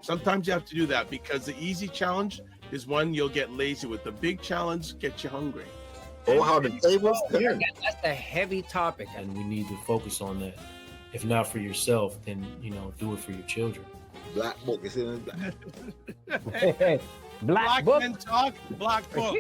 Sometimes you have to do that because the easy challenge is one you'll get lazy with. The big challenge gets you hungry. Oh, how the tables turn. That's a heavy topic, and we need to focus on that. If not for yourself, then do it for your children. Black book is in black. Black book. Men Talk, Black Book.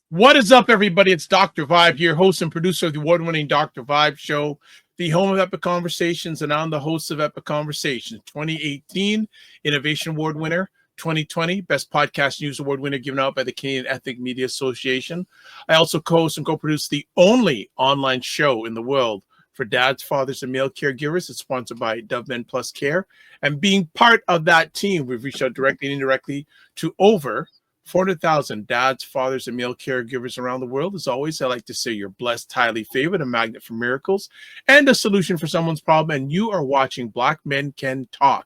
What is up, everybody? It's Dr. Vibe here, host and producer of the award-winning Dr. Vibe Show, the home of Epic Conversations, and I'm the host of Epic Conversations. 2018 Innovation Award winner, 2020 Best Podcast News Award winner given out by the Canadian Ethnic Media Association. I also co-host and co-produce the only online show in the world for dads, fathers, and male caregivers. It's sponsored by Dove Men Plus Care. And being part of that team, we've reached out directly and indirectly to over 400,000 dads, fathers, and male caregivers around the world. As always, I like to say you're blessed, highly favored, a magnet for miracles, and a solution for someone's problem. And you are watching Black Men Can Talk,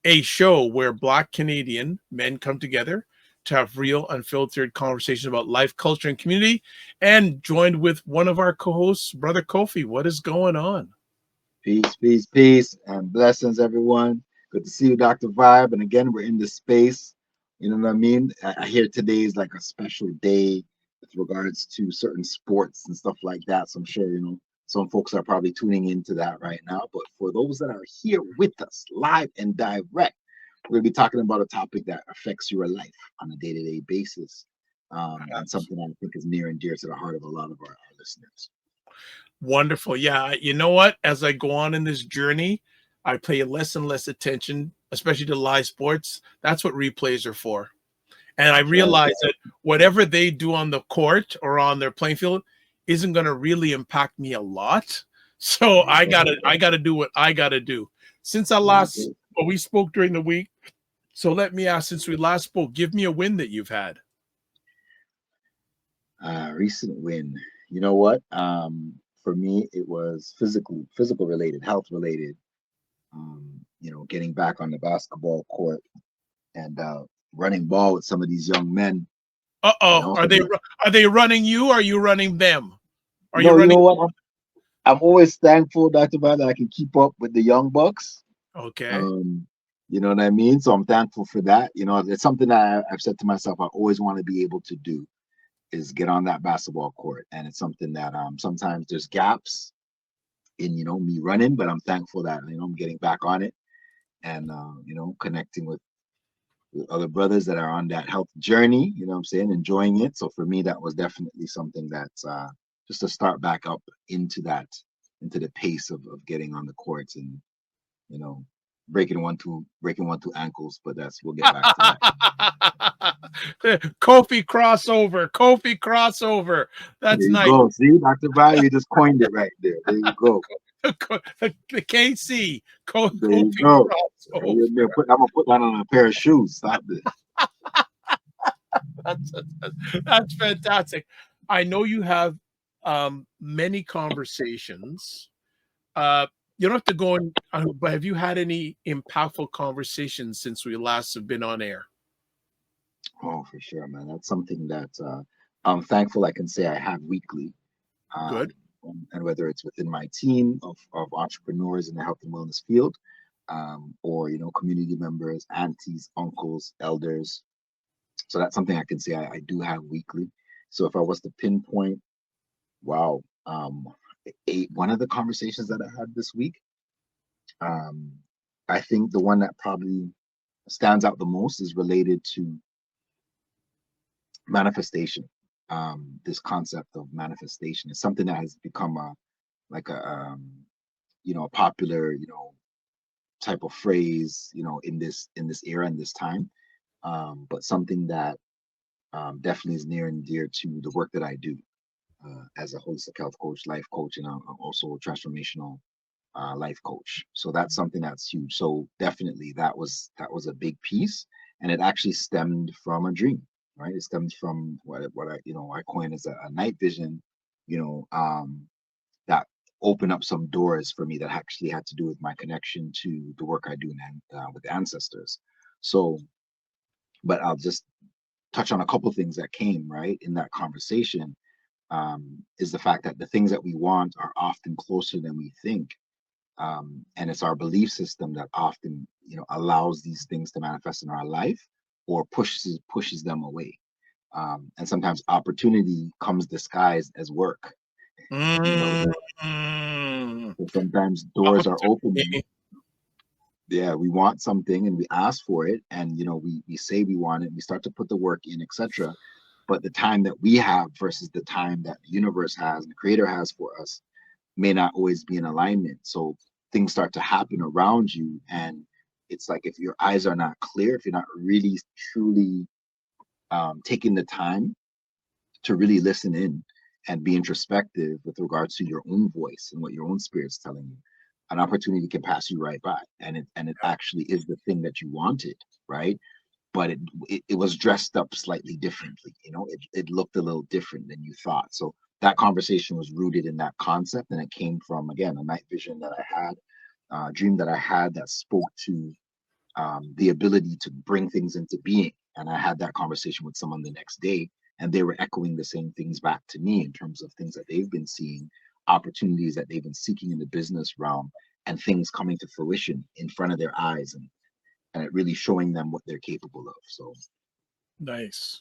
a show where Black Canadian men come together to have real, unfiltered conversations about life, culture, and community. And joined with one of our co-hosts, Brother Kofi. What is going on? Peace, peace, peace, and blessings, everyone. Good to see you, Dr. Vibe. And again, we're in this space. You know what I mean? I hear today is like a special day with regards to certain sports and stuff like that. So I'm sure, some folks are probably tuning into that right now. But for those that are here with us, live and direct, we're going to be talking about a topic that affects your life on a day-to-day basis. And something I think is near and dear to the heart of a lot of our listeners. Wonderful. Yeah. You know what? As I go on in this journey, I pay less and less attention, especially to live sports. That's what replays are for. And I realize that whatever they do on the court or on their playing field isn't going to really impact me a lot. So I gotta do what I gotta do. Since we spoke during the week. So let me ask, since we last spoke, give me a win that you've had. Recent win. You know what? For me, it was physical related, health related. Getting back on the basketball court and running ball with some of these young men. Are they running you? Or are you running them? You know what? I'm always thankful, Dr. Val, that I can keep up with the young bucks. Okay. You know what I mean? So I'm thankful for that. It's something that I've said to myself, I always want to be able to do is get on that basketball court. And it's something that sometimes there's gaps in, me running, but I'm thankful that, I'm getting back on it and, connecting with other brothers that are on that health journey, you know what I'm saying, enjoying it. So for me, that was definitely something that's just to start back up into the pace of getting on the courts and, breaking one, two ankles, but we'll get back to that. Kofi crossover. That's nice. Go. See, Dr. Val, you just coined it right there. There you go. The KC. There you go. I'm gonna put that on a pair of shoes. Stop this. That's fantastic. I know you have many conversations. You don't have to go in, but have you had any impactful conversations since we last have been on air? Oh, for sure, man. That's something that I'm thankful I can say I have weekly. Good. And whether it's within my team of entrepreneurs in the health and wellness field, or community members, aunties, uncles, elders. So that's something I can say I do have weekly. So if I was to pinpoint, wow, one of the conversations that I had this week, I think the one that probably stands out the most is related to manifestation. This concept of manifestation is something that has become a popular, type of phrase, in this era and this time. But something that definitely is near and dear to the work that I do as a holistic health coach, life coach, and I'm also a transformational life coach. So that's something that's huge. So definitely that was a big piece, and it actually stemmed from a dream. Right, it stems from what I coin as a night vision, that opened up some doors for me that actually had to do with my connection to the work I do with ancestors. So, but I'll just touch on a couple of things that came right in that conversation. Is the fact that the things that we want are often closer than we think, And it's our belief system that often, allows these things to manifest in our life or pushes them away. And sometimes opportunity comes disguised as work. So sometimes doors are opening. Yeah, we want something and we ask for it, and we say we want it, we start to put the work in, etc. But the time that we have versus the time that the universe has and the creator has for us may not always be in alignment. So things start to happen around you, and it's like if your eyes are not clear, if you're not really truly taking the time to really listen in and be introspective with regards to your own voice and what your own spirit's telling you, an opportunity can pass you right by, and it actually is the thing that you wanted, right? But it was dressed up slightly differently. It looked a little different than you thought. So that conversation was rooted in that concept, and it came from, again, a night vision that I had, dream that I had that spoke to the ability to bring things into being. And I had that conversation with someone the next day, and they were echoing the same things back to me in terms of things that they've been seeing, opportunities that they've been seeking in the business realm, and things coming to fruition in front of their eyes, and it really showing them what they're capable of. So nice.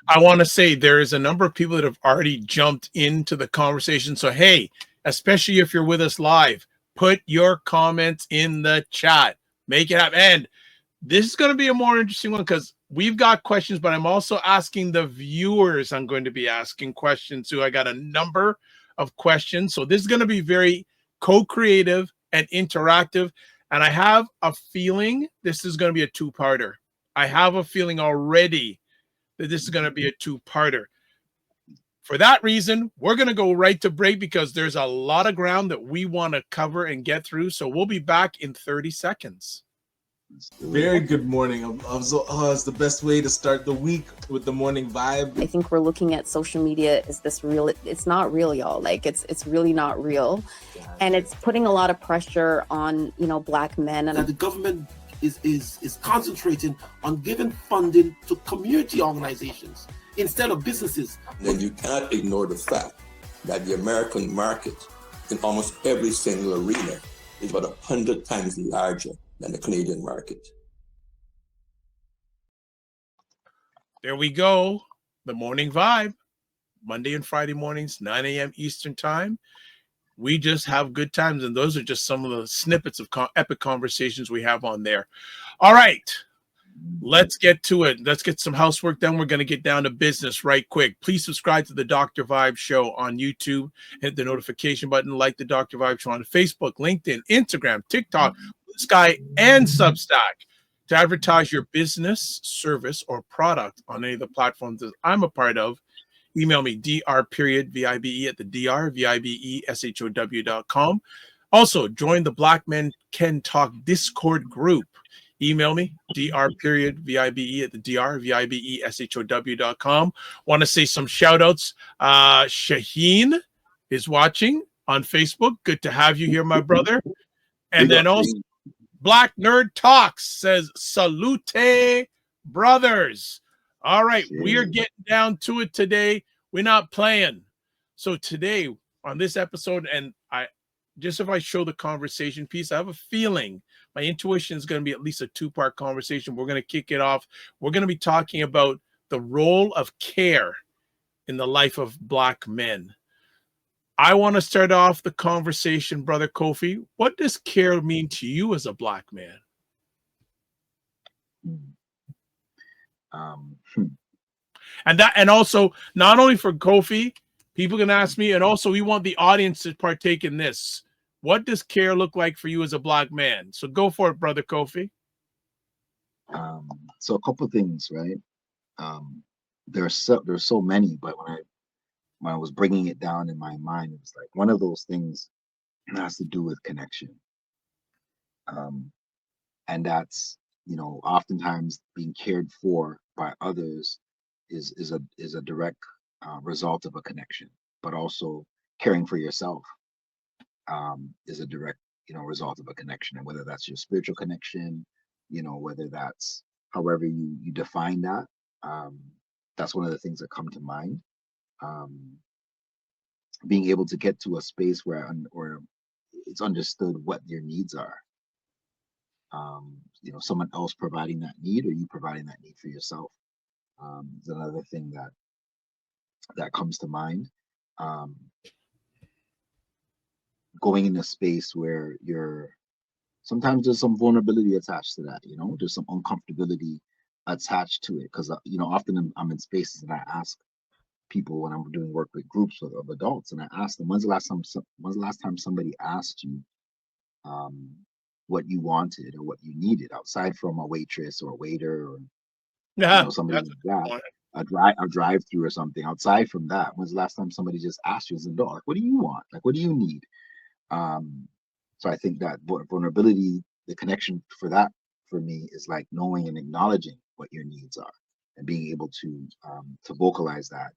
I want to say there is a number of people that have already jumped into the conversation. So, hey, especially if you're with us live, put your comments in the chat. Make it happen. And this is going to be a more interesting one because we've got questions, but I'm also asking the viewers. I'm going to be asking questions too. I got a number of questions. So this is going to be very co-creative and interactive. And I have a feeling this is going to be a two-parter. I have a feeling already that this is going to be a two-parter. For that reason, we're going to go right to break because there's a lot of ground that we want to cover and get through. So we'll be back in 30 seconds. Very good morning. It's the best way to start the week with the morning vibe. I think we're looking at social media. Is this real? It's not real, y'all. Like it's really not real, and it's putting a lot of pressure on Black men. And the government is concentrating on giving funding to community organizations instead of businesses. Then you cannot ignore the fact that the American market in almost every single arena is about 100 times larger than the Canadian market. There we go. The morning vibe. Monday and Friday mornings, 9 a.m. Eastern time. We just have good times. And those are just some of the snippets of epic conversations we have on there. All right. Let's get to it. Let's get some housework done. We're going to get down to business right quick. Please subscribe to the Dr. Vibe Show on YouTube. Hit the notification button. Like the Dr. Vibe Show on Facebook, LinkedIn, Instagram, TikTok, Sky, and Substack. To advertise your business, service, or product on any of the platforms that I'm a part of, email me dr.vibe at the drvibeshow.com. Also, join the Black Men Can Talk Discord group. Email me dr.vibe at the drvibeshow.com. Want to say some shout outs. Shaheen is watching on Facebook. Good to have you here, my brother. And then also Black Nerd Talks says salute, brothers. All right, we are getting down to it today. We're not playing. So today on this episode, and if I show the conversation piece, I have a feeling my intuition is going to be at least a two-part conversation. We're going to kick it off. We're going to be talking about the role of care in the life of Black men. I want to start off the conversation, Brother Kofi. What does care mean to you as a Black man? And also, not only for Kofi, people can ask me, and also we want the audience to partake in this. What does care look like for you as a Black man? So go for it, Brother Kofi. So a couple of things, right? There's so many, but when I was bringing it down in my mind, it was like one of those things has to do with connection. And that's, oftentimes being cared for by others is a direct result of a connection, but also caring for yourself is a direct, result of a connection. And whether that's your spiritual connection, whether that's however you define that, that's one of the things that come to mind. Being able to get to a space where it's understood what your needs are. You know, someone else providing that need, or you providing that need for yourself, is another thing that comes to mind. Going in a space where sometimes there's some vulnerability attached to that, you know, there's some uncomfortability attached to it, because you know, often I'm in spaces and I ask people when I'm doing work with groups of adults, and I ask them, when's the last time somebody asked you what you wanted or what you needed, outside from a waitress or a waiter, or you know, somebody like that, a drive through or something. Outside from that, when's the last time somebody just asked you as an adult, like, what do you want? Like, what do you need? So I think that vulnerability, the connection for that for me is like knowing and acknowledging what your needs are and being able to vocalize that.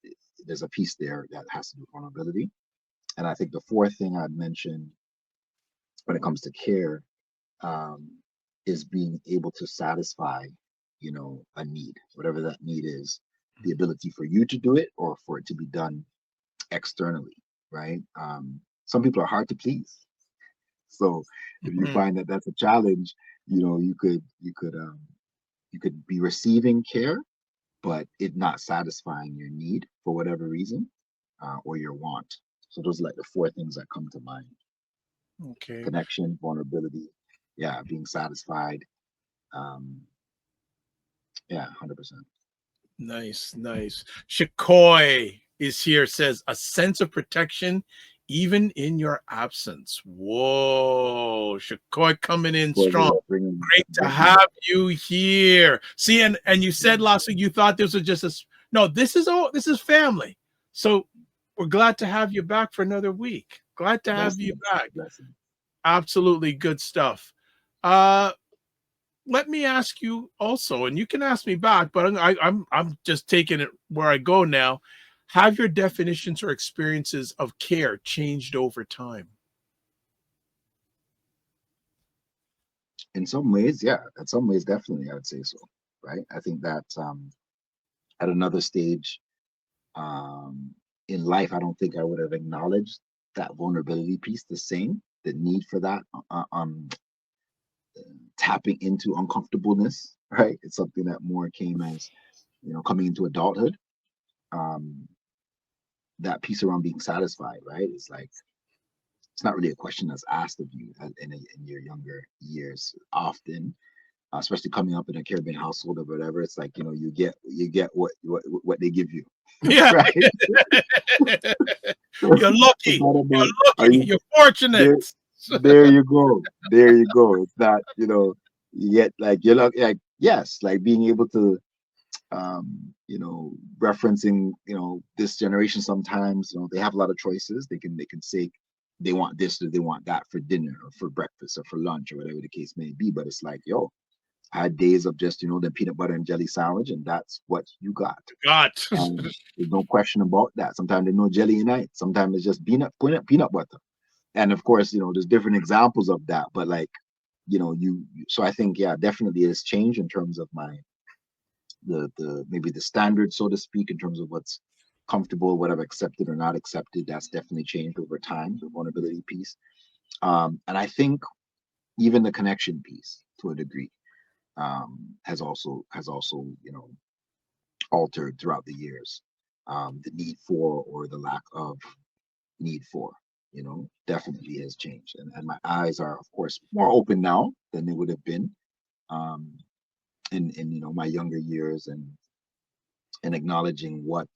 There's a piece there that has to do with vulnerability. And I think the fourth thing I'd mention when it comes to care is being able to satisfy, you know, a need, whatever that need is, the ability for you to do it or for it to be done externally, right? Some people are hard to please. So if you find that that's a challenge, you know, you could be receiving care, but it not satisfying your need for whatever reason, or your want. So those are like the four things that come to mind. Okay. Connection, vulnerability, being satisfied. Yeah, 100%. Nice. Shakoi is here, says a sense of protection even in your absence. Whoa, Shakoi coming in strong. Great to have you here. See, and you said last week you thought this was just no, this is family. So we're glad to have you back for another week. Glad to have you back. Absolutely good stuff. Let me ask you also, and you can ask me back, but I'm just taking it where I go now. Have your definitions or experiences of care changed over time? In some ways, yeah. In some ways, definitely, I would say so. Right. I think that at another stage in life, I don't think I would have acknowledged that vulnerability piece the same, the need for that, tapping into uncomfortableness, right? It's something that more came as, you know, coming into adulthood. That piece around being satisfied, right? It's like, it's not really a question that's asked of you in your younger years often, especially coming up in a Caribbean household or whatever. It's like, you know, you get what they give you. Yeah. Right? You're lucky. You're fortunate. There you go. It's that, you know, you get like, you're like, yes, like being able to you know, referencing, you know, this generation, sometimes, you know, they have a lot of choices. They can say they want this or they want that for dinner or for breakfast or for lunch or whatever the case may be. But it's like, yo, I had days of just, you know, the peanut butter and jelly sandwich, and that's what you got. There's no question about that. Sometimes there's no jelly in it. Sometimes it's just peanut butter. And of course, you know, there's different examples of that. But like, you know, so I think, yeah, definitely it's changed in terms of the maybe the standard, so to speak, in terms of what's comfortable, whatever accepted or not accepted. That's definitely changed over time, the vulnerability piece. And I think even the connection piece to a degree has also, you know, altered throughout the years. The need for, or the lack of need for, you know, definitely has changed. And my eyes are, of course, more open now than they would have been in you know, my younger years, and acknowledging what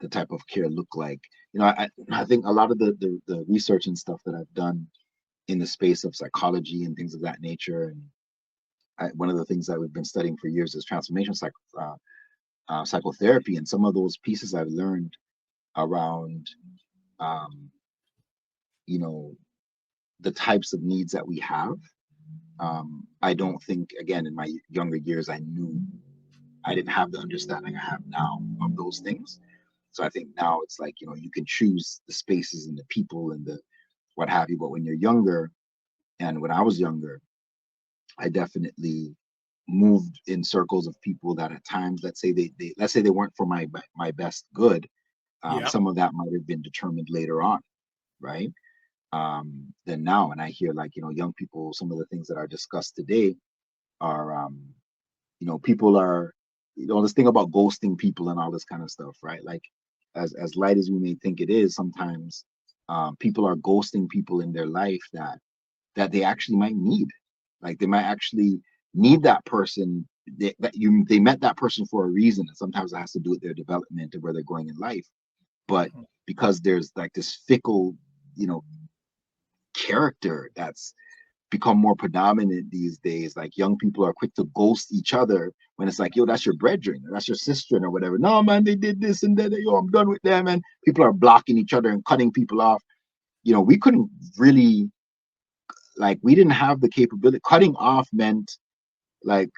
the type of care looked like. You know, I think a lot of the research and stuff that I've done in the space of psychology and things of that nature, and one of the things that we've been studying for years is transformation psychotherapy, and some of those pieces I've learned around you know, the types of needs that we have. I don't think, again, in my younger years, I didn't have the understanding I have now of those things. So I think now it's like, you know, you can choose the spaces and the people and the what have you. But when you're younger, and when I was younger, I definitely moved in circles of people that at times, let's say they weren't for my best good. Some of that might have been determined later on, right? than now. And I hear, like, young people, some of the things that are discussed today are, people are, this thing about ghosting people and all this kind of stuff, right? Like, as light as we may think it is, sometimes people are ghosting people in their life that they actually might need. Like, they might actually need that person. They met that person for a reason, and sometimes it has to do with their development and where they're going in life. But because there's like this fickle, character that's become more predominant these days, like, young people are quick to ghost each other when it's like, yo, that's your brethren, or that's your sister, or whatever. No, man, they did this and that. Yo, I'm done with them. And people are blocking each other and cutting people off. We couldn't really, like, we didn't have the capability. Cutting off meant, like,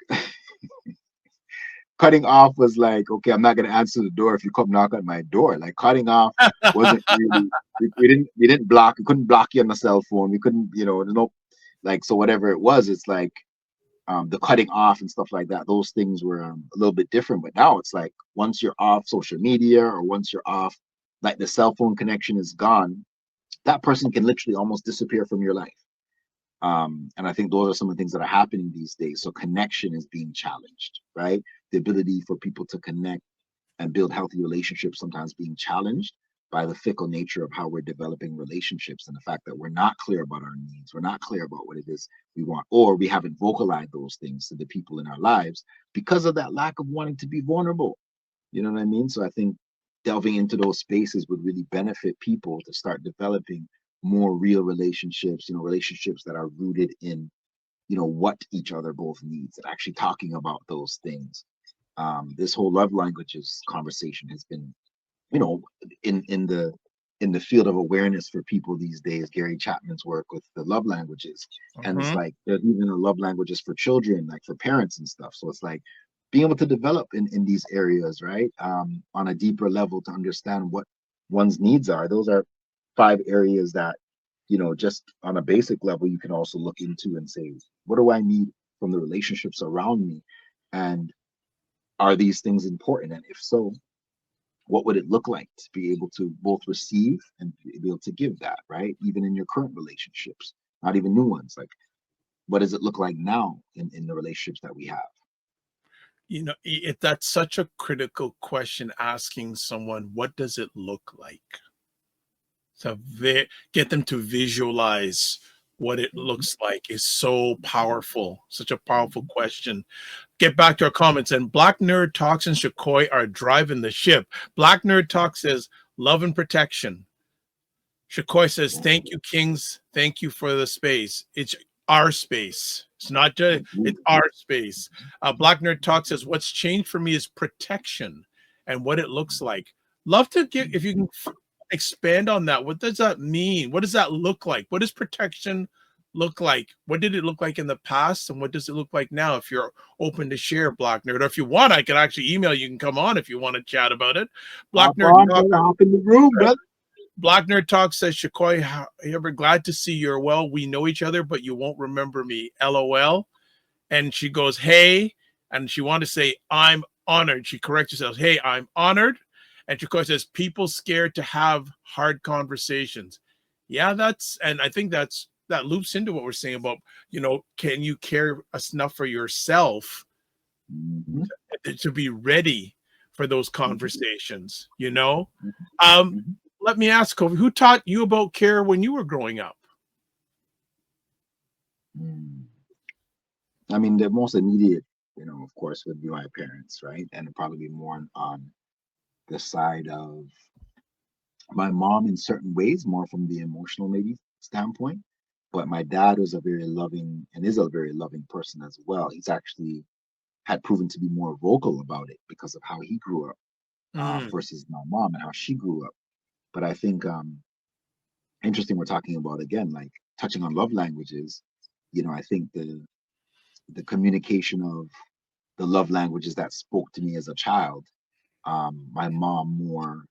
cutting off was like, okay, I'm not going to answer the door if you come knock on my door. Like, cutting off wasn't really, we didn't block. We couldn't block you on the cell phone. We couldn't, like, so whatever it was, it's like, the cutting off and stuff like that, those things were a little bit different. But now it's like, once you're off social media, or once you're off, like, the cell phone connection is gone, that person can literally almost disappear from your life. And I think those are some of the things that are happening these days. So connection is being challenged, right? The ability for people to connect and build healthy relationships sometimes being challenged by the fickle nature of how we're developing relationships, and the fact that we're not clear about our needs, we're not clear about what it is we want, or we haven't vocalized those things to the people in our lives because of that lack of wanting to be vulnerable. You know what I mean? So I think delving into those spaces would really benefit people to start developing more real relationships, relationships that are rooted in, what each other both needs, and actually talking about those things. This whole love languages conversation has been, in the field of awareness for people these days. Gary Chapman's work with the love languages, and it's like, there's even a love languages for children, like for parents and stuff. So it's like being able to develop in these areas, right? On a deeper level, to understand what one's needs are. Those are 5 areas that, just on a basic level, you can also look into and say, what do I need from the relationships around me? And are these things important? And if so, what would it look like to be able to both receive and be able to give that, right? Even in your current relationships, not even new ones. Like, what does it look like now in the relationships that we have? That's such a critical question, asking someone, what does it look like? To get them to visualize what it looks like is so powerful, such a powerful question. Get back to our comments. And Black Nerd Talks and Shakoi are driving the ship. Black Nerd Talk says, love and protection. Shakoi says, thank you, Kings. Thank you for the space. It's our space. It's not just, it's our space. Black Nerd Talk says, what's changed for me is protection and what it looks like. Love to get, if you can expand on that. What does that mean? What does that look like? What does protection look like? What did it look like in the past, and what does it look like now? If you're open to share, Black Nerd, or if you want, I can actually email you. Can come on if you want to chat about it. Black Nerd Talk, hop in the room, brother. Black Nerd Talk says, Shakoi, ever glad to see you're well. We know each other, but you won't remember me. LOL. And she goes, hey, and she wanted to say, I'm honored. She corrects herself. Hey, I'm honored. And Shakoi says, people scared to have hard conversations. Yeah, and I think that loops into what we're saying about, can you care enough for yourself to be ready for those conversations, Let me ask, Kofi, who taught you about care when you were growing up? I mean, the most immediate, of course, would be my parents, right? And it'd probably be more on the side of my mom in certain ways, more from the emotional maybe standpoint. But my dad was a very loving and is a very loving person as well. He's actually had proven to be more vocal about it because of how he grew up versus my mom and how she grew up. But I think interesting, we're talking about, again, like touching on love languages. I think the communication of the love languages that spoke to me as a child, my mom more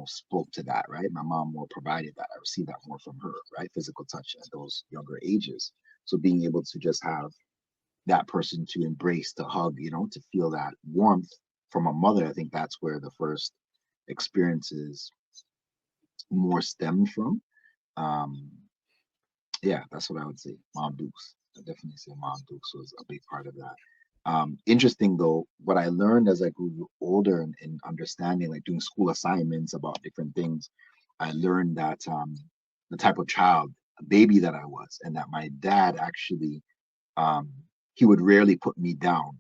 spoke to that, right? My mom more provided that. I received that more from her, right? Physical touch at those younger ages. So being able to just have that person to embrace, to hug, to feel that warmth from a mother, I think that's where the first experiences more stemmed from. Yeah, that's what I would say. Mom Dukes. I definitely say Mom Dukes was a big part of that. Interesting though, what I learned as I grew older and understanding, like doing school assignments about different things, I learned that the type of child, a baby that I was, and that my dad actually, he would rarely put me down.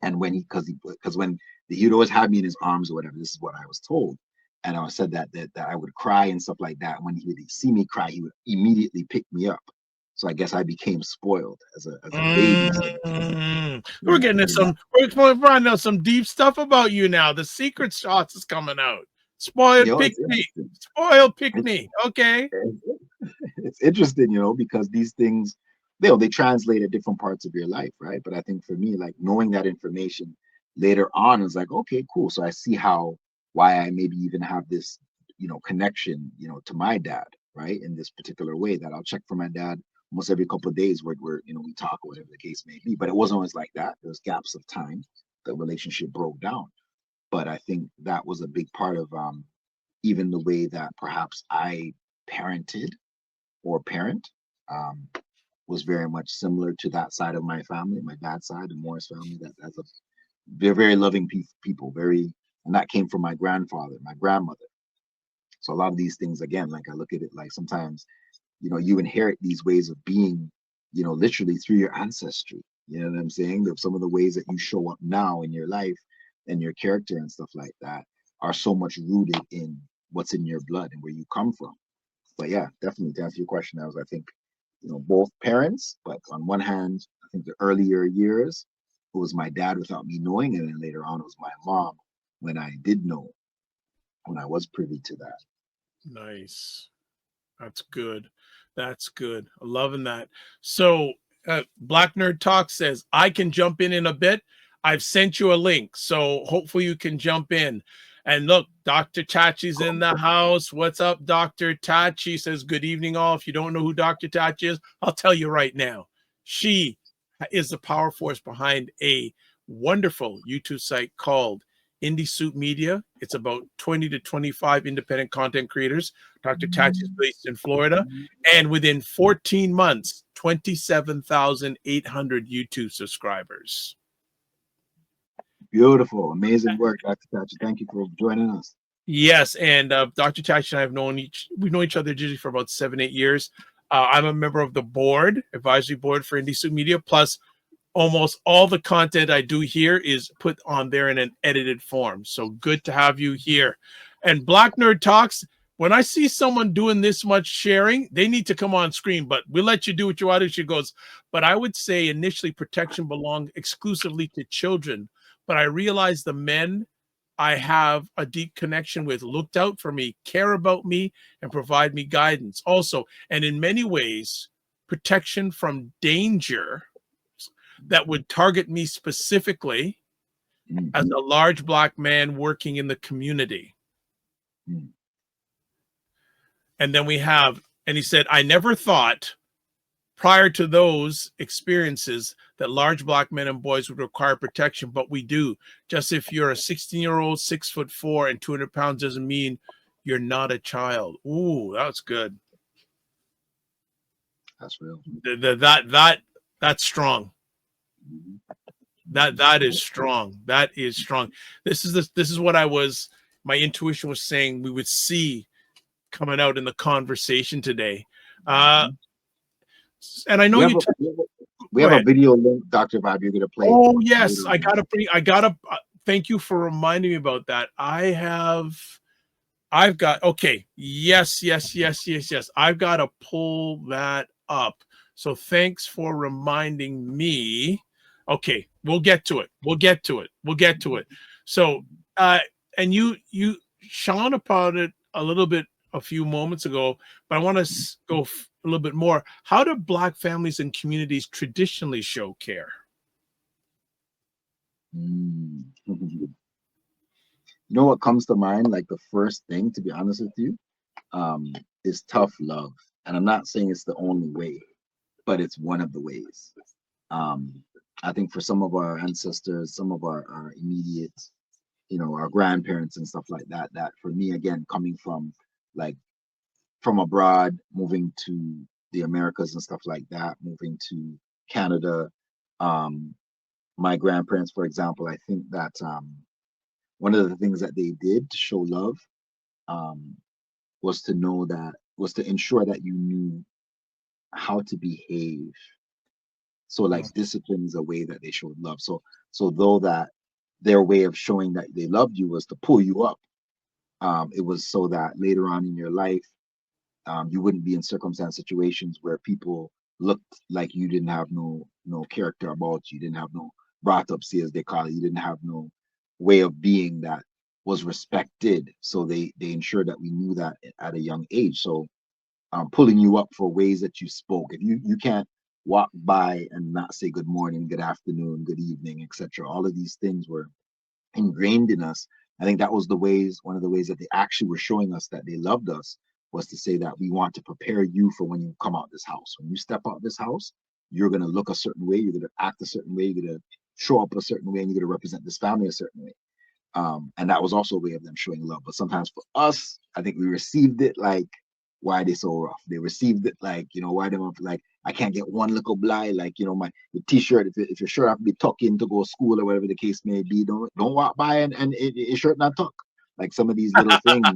And when because when he'd always have me in his arms or whatever, this is what I was told. And I said that I would cry and stuff like that. When he would see me cry, he would immediately pick me up. So I guess I became spoiled as a baby. We're getting into we're finding out some deep stuff about you now. The secret sauce is coming out. Spoiled pick me. Spoiled pick me. Okay. It's interesting, because these things, they translate at different parts of your life, right? But I think for me, like knowing that information later on is like, okay, cool. So I see why I maybe even have this, connection, to my dad, right? In this particular way that I'll check for my dad almost every couple of days where we talk or whatever the case may be. But it wasn't always like that. There was gaps of time. The relationship broke down. But I think that was a big part of even the way that perhaps I parented or parent was very much similar to that side of my family, my dad's side, the Morris family. They're very loving people, and that came from my grandfather, my grandmother. So a lot of these things, again, like I look at it like sometimes, you inherit these ways of being, literally through your ancestry. You know what I'm saying? Some of the ways that you show up now in your life and your character and stuff like that are so much rooted in what's in your blood and where you come from. But yeah, definitely to answer your question, I think, both parents, but on one hand, I think the earlier years, it was my dad without me knowing, and then later on it was my mom when I did know, when I was privy to that. Nice. That's good. That's good. I'm loving that. So Black Nerd Talk says, I can jump in a bit. I've sent you a link, so hopefully you can jump in. And look, Dr. Tachi's in the house. What's up, Dr. Tachi? Says, good evening, all. If you don't know who Dr. Tachi is, I'll tell you right now. She is the power force behind a wonderful YouTube site called Indie Soup Media. It's about 20 to 25 independent content creators. Dr. Tachi is based in Florida. And within 14 months, 27,800 YouTube subscribers. Beautiful, amazing work, Dr. Tachi. Thank you for joining us. Yes, and Dr. Tachi and I have known each other usually for about 7-8 years. I'm a member of the advisory board for Indie Soup Media. Plus, almost all the content I do here is put on there in an edited form. So good to have you here. And Black Nerd Talks, when I see someone doing this much sharing, they need to come on screen, but we'll let you do what you want to. She goes, but I would say initially protection belonged exclusively to children. But I realized the men I have a deep connection with looked out for me, care about me, and provide me guidance. Also, and in many ways, protection from danger that would target me specifically as a large Black man working in the community. And then we have, and he said, I never thought prior to those experiences that large Black men and boys would require protection, but we do. Just if you're a 16-year-old, 6'4" and 200 pounds doesn't mean you're not a child. Ooh, that's good. That's real. That's strong. That is strong. That is strong. This is what my intuition was saying we would see coming out in the conversation today. And I know we have a video link, Dr. Vibe, you're gonna play. Oh yes, I gotta thank you for reminding me about that. I've got, okay, yes. I've got to pull that up. So thanks for reminding me. Okay, we'll get to it. So, and you shone upon it a little bit a few moments ago, but I want to go a little bit more. How do Black families and communities traditionally show care? You know what comes to mind? Like the first thing, to be honest with you, is tough love. And I'm not saying it's the only way, but it's one of the ways. I think for some of our ancestors, some of our immediate, our grandparents and stuff like that, that for me, again, coming from like from abroad, moving to the Americas and stuff like that, moving to Canada. My grandparents, for example, I think that one of the things that they did to show love was to ensure that you knew how to behave. So like discipline is a way that they showed love. So though that their way of showing that they loved you was to pull you up, it was so that later on in your life, you wouldn't be in situations where people looked like you didn't have no character about you, didn't have no brought up, see as they call it, you didn't have no way of being that was respected. So they ensured that we knew that at a young age. So pulling you up for ways that you spoke. If you can't walk by and not say good morning, good afternoon, good evening, etc. All of these things were ingrained in us. I think that was one of the ways that they actually were showing us that they loved us, was to say that we want to prepare you for when you come out this house. When you step out this house, you're going to look a certain way, you're going to act a certain way, you're going to show up a certain way, and you're going to represent this family a certain way. And that was also a way of them showing love. But sometimes for us, I think we received it like, why are they so rough? They received it like, why they like, I can't get one little blind, like, my t-shirt, if your shirt have to be tucked in to go to school or whatever the case may be, don't walk by and your shirt not tucked. Like some of these little things,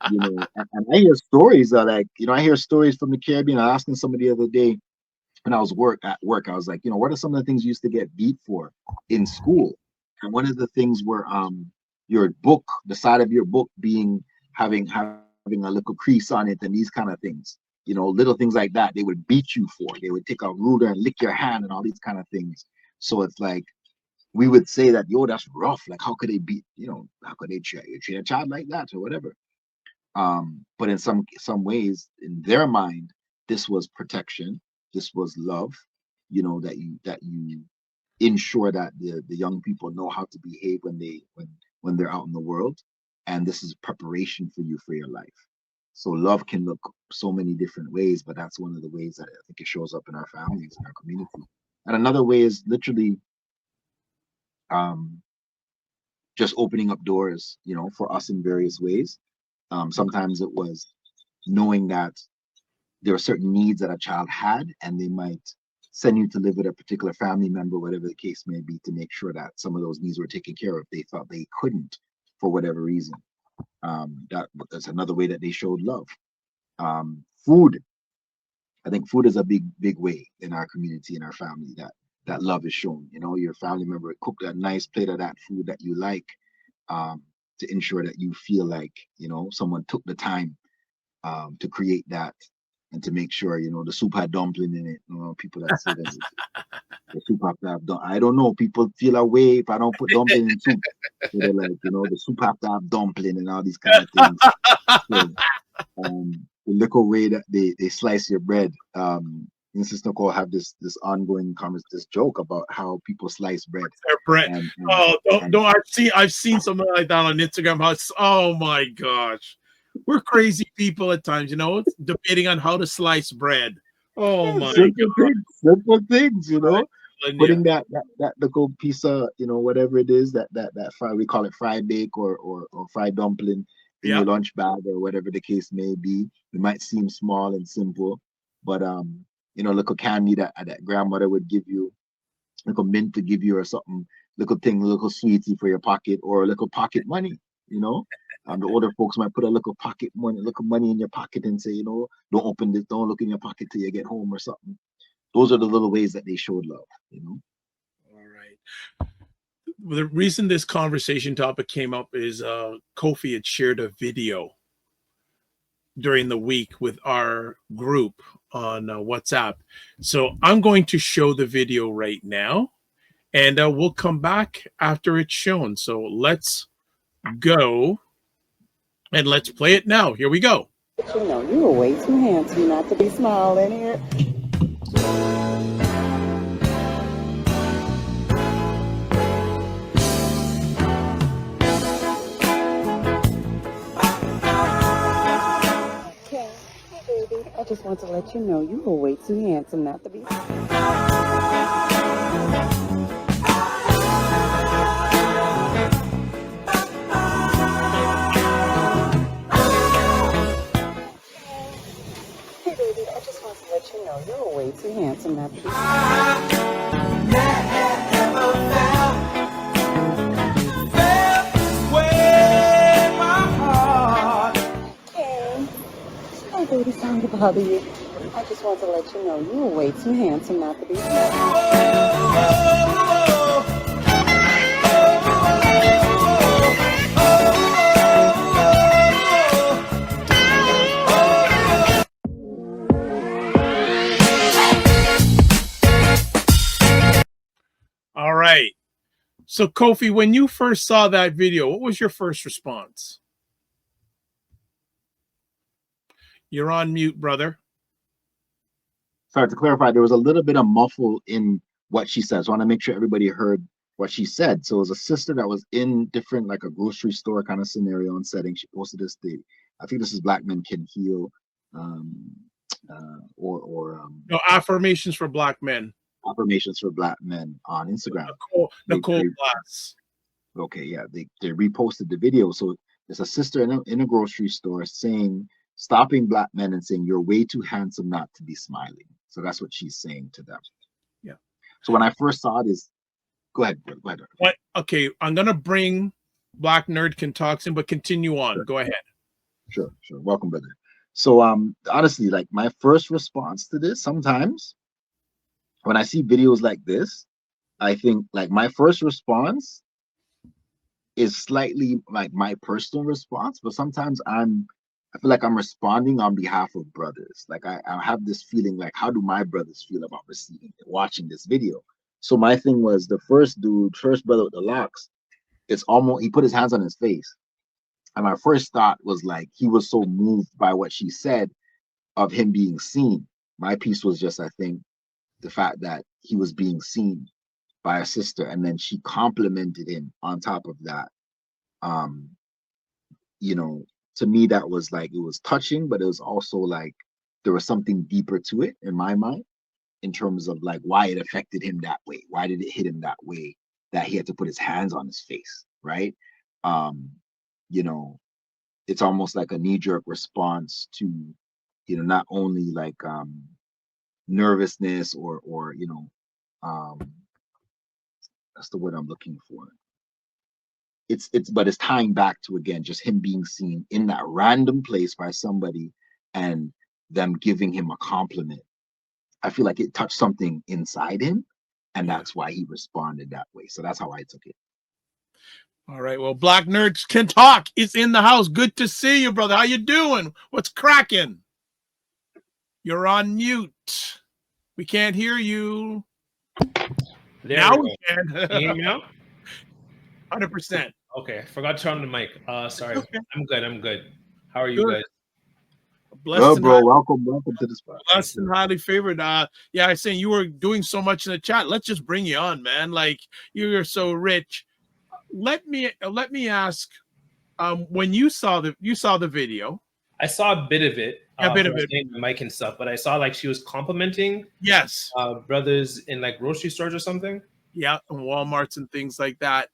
and I hear stories that like, I hear stories from the Caribbean. I was asking somebody the other day when I was at work, I was like, what are some of the things you used to get beat for in school? And one of the things were your book, the side of your book having a little crease on it and these kind of things, little things like that, they would beat you for. They would take a ruler and lick your hand and all these kind of things. So it's like, we would say that, that's rough. Like, how could they beat, how could they treat a child like that or whatever? But in some ways, in their mind, this was protection. This was love, that you ensure that the young people know how to behave when they're out in the world. And this is preparation for you for your life. So love can look so many different ways, but that's one of the ways that I think it shows up in our families, in our community. And another way is literally just opening up doors, for us in various ways. Sometimes it was knowing that there are certain needs that a child had, and they might send you to live with a particular family member, whatever the case may be, to make sure that some of those needs were taken care of. They thought they couldn't for whatever reason. That's another way that they showed love. Food. I think food is a big way in our community, in our family, that love is shown. Your family member cooked a nice plate of that food that you like, to ensure that you feel like, someone took the time to create that, and to make sure, the soup had dumpling in it. People that say that the soup have to have I don't know. People feel a way if I don't put dumpling in soup. So they're like, the soup have to have dumpling and all these kind of things. So, the little way that they slice your bread. And Sister Nicole have this ongoing this joke about how people slice bread. Their bread. I've seen something like that on Instagram. Oh my gosh, we're crazy people at times. It's debating on how to slice bread. Oh my God. Simple things, putting that little piece of, whatever it is that fry, we call it fried bake or fried dumpling in your lunch bag or whatever the case may be. It might seem small and simple, but little candy that grandmother would give you, little mint to give you or something, little sweetie for your pocket, or a little pocket money. The older folks might put a little money in your pocket and say, don't open this, don't look in your pocket till you get home or something. Those are the little ways that they showed love. All right. The reason this conversation topic came up is Kofi had shared a video during the week with our group on WhatsApp. So I'm going to show the video right now, and we'll come back after it's shown. So let's go and let's play it now. Here we go. You were way too handsome not to be smiling here. I just want to let you know you were way too handsome not to be. way too handsome not to be Hey, my baby, sorry to bother you. I just want to let you know you are way too handsome not to be All right. So, Kofi, when you first saw that video, what was your first response? You're on mute, brother. Sorry, to clarify, there was a little bit of muffle in what she said. So I want to make sure everybody heard what she said. So it was a sister that was in different, like a grocery store kind of scenario and setting. She posted this thing. I think this is Black Men Can Heal, No, affirmations for Black men. affirmations for Black men on Instagram. Nicole Glass. Okay, yeah, they reposted the video. So there's a sister in a grocery store saying, stopping Black men and saying, you're way too handsome not to be smiling. So that's what she's saying to them. Yeah. So when I first saw this, go ahead. What? Okay, I'm gonna bring Black Nerd Can Talk in, but continue on. Sure. Go ahead. Sure. Welcome, brother. So honestly, like my first response to this, sometimes when I see videos like this, I think like my first response is slightly like my personal response, but sometimes I feel like I'm responding on behalf of brothers. Like I have this feeling like, how do my brothers feel about watching this video? So my thing was the first brother with the locks, it's almost, he put his hands on his face. And my first thought was like, he was so moved by what she said of him being seen. My piece was just, I think, the fact that he was being seen by a sister, and then she complimented him on top of that. You know, to me, that was like, it was touching, but it was also like there was something deeper to it in my mind in terms of like why it affected him that way. Why did it hit him that way that he had to put his hands on his face, right? You know, it's almost like a knee-jerk response to, you know, not only like nervousness or you know, that's the word I'm looking for. But it's tying back to, again, just him being seen in that random place by somebody and them giving him a compliment. I feel like it touched something inside him, and that's why he responded that way. So that's how I took it. All right. Well, Black Nerds Can Talk is in the house. Good to see you, brother. How you doing? What's cracking? You're on mute. We can't hear you. There now we we can. Can you hear me now? 100%. Okay, forgot to turn on the mic. Sorry. Okay. I'm good. How are you guys? Blessed, bro. Welcome to the spot. Blessed and highly favored. Yeah, I was saying you were doing so much in the chat. Let's just bring you on, man. Like you're so rich. Let me ask. When you saw the video, I saw a bit of it. A bit of it. The mic and stuff, but I saw like she was complimenting brothers in like grocery stores or something. Yeah, and Walmarts and things like that.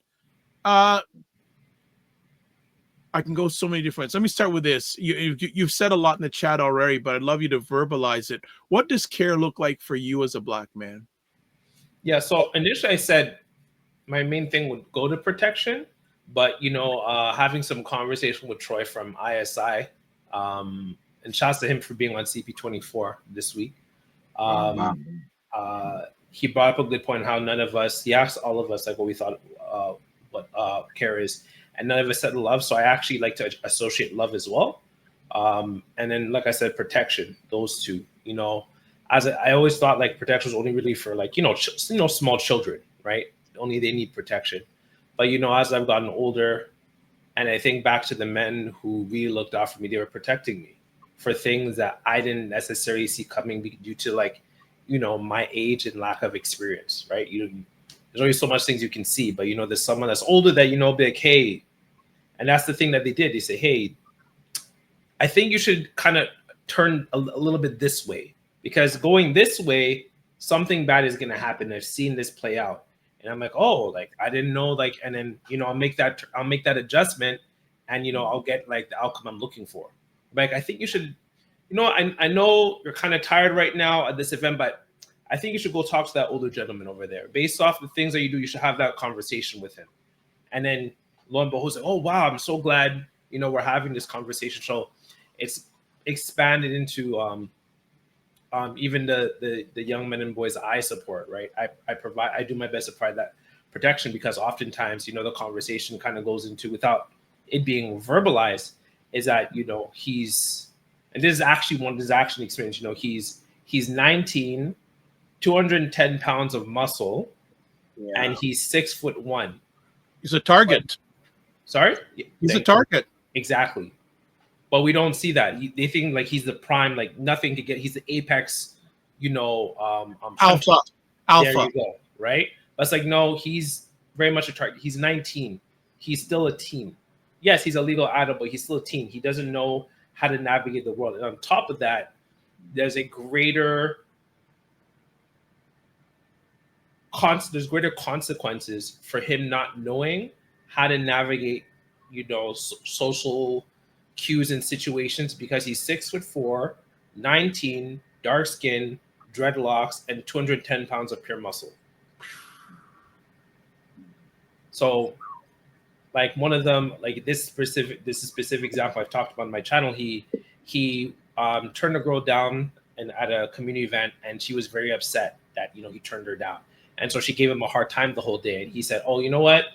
I can go so many different ways. Let me start with this. You've said a lot in the chat already, but I'd love you to verbalize it. What does care look like for you as a Black man? Yeah, so initially I said my main thing would go to protection, but you know, having some conversation with Troy from ISI, and shouts to him for being on CP24 this week. He brought up a good point how none of us, he asked all of us like what we thought what care is, and none of us said love. So I actually like to associate love as well. And then, like I said, protection, those two, you know, I always thought like protection was only really for like, you know, small children, right? Only they need protection. But, you know, as I've gotten older and I think back to the men who really looked out for me, they were protecting me for things that I didn't necessarily see coming due to like, you know, my age and lack of experience, right? There's only so much things you can see, but you know, there's someone that's older that, you know, be like, hey, and that's the thing that they did. They say, hey, I think you should kind of turn a little bit this way, because going this way, something bad is going to happen. I've seen this play out. And I'm like, oh, like, I didn't know, like, and then, you know, I'll make that adjustment and, you know, I'll get like the outcome I'm looking for. Like, I think you should, you know, I know you're kind of tired right now at this event, but I think you should go talk to that older gentleman over there. Based off the things that you do, you should have that conversation with him. And then lo and behold, he's like, oh wow, I'm so glad, you know, we're having this conversation. So it's expanded into even the young men and boys I support, right? I do my best to provide that protection, because oftentimes, you know, the conversation kind of goes into, without it being verbalized, is that, you know, he's, and this is actually experience, you know, he's 19, 210 pounds of muscle, and he's 6'1". He's a target. Sorry? He's a target. Exactly. But we don't see that. They think like he's the prime, like nothing to get. He's the apex, you know, alpha. There you go, right? But it's like, no, he's very much a target. He's 19. He's still a teen. Yes, he's a legal adult, but he's still a teen. He doesn't know how to navigate the world. And on top of that, there's greater consequences for him not knowing how to navigate, you know, social cues and situations, because he's 6'4", 19, dark skin, dreadlocks, and 210 pounds of pure muscle. So, like one of them, like this specific example I've talked about on my channel. He turned a girl down at a community event, and she was very upset that, you know, he turned her down. And so she gave him a hard time the whole day. And he said, oh, you know what?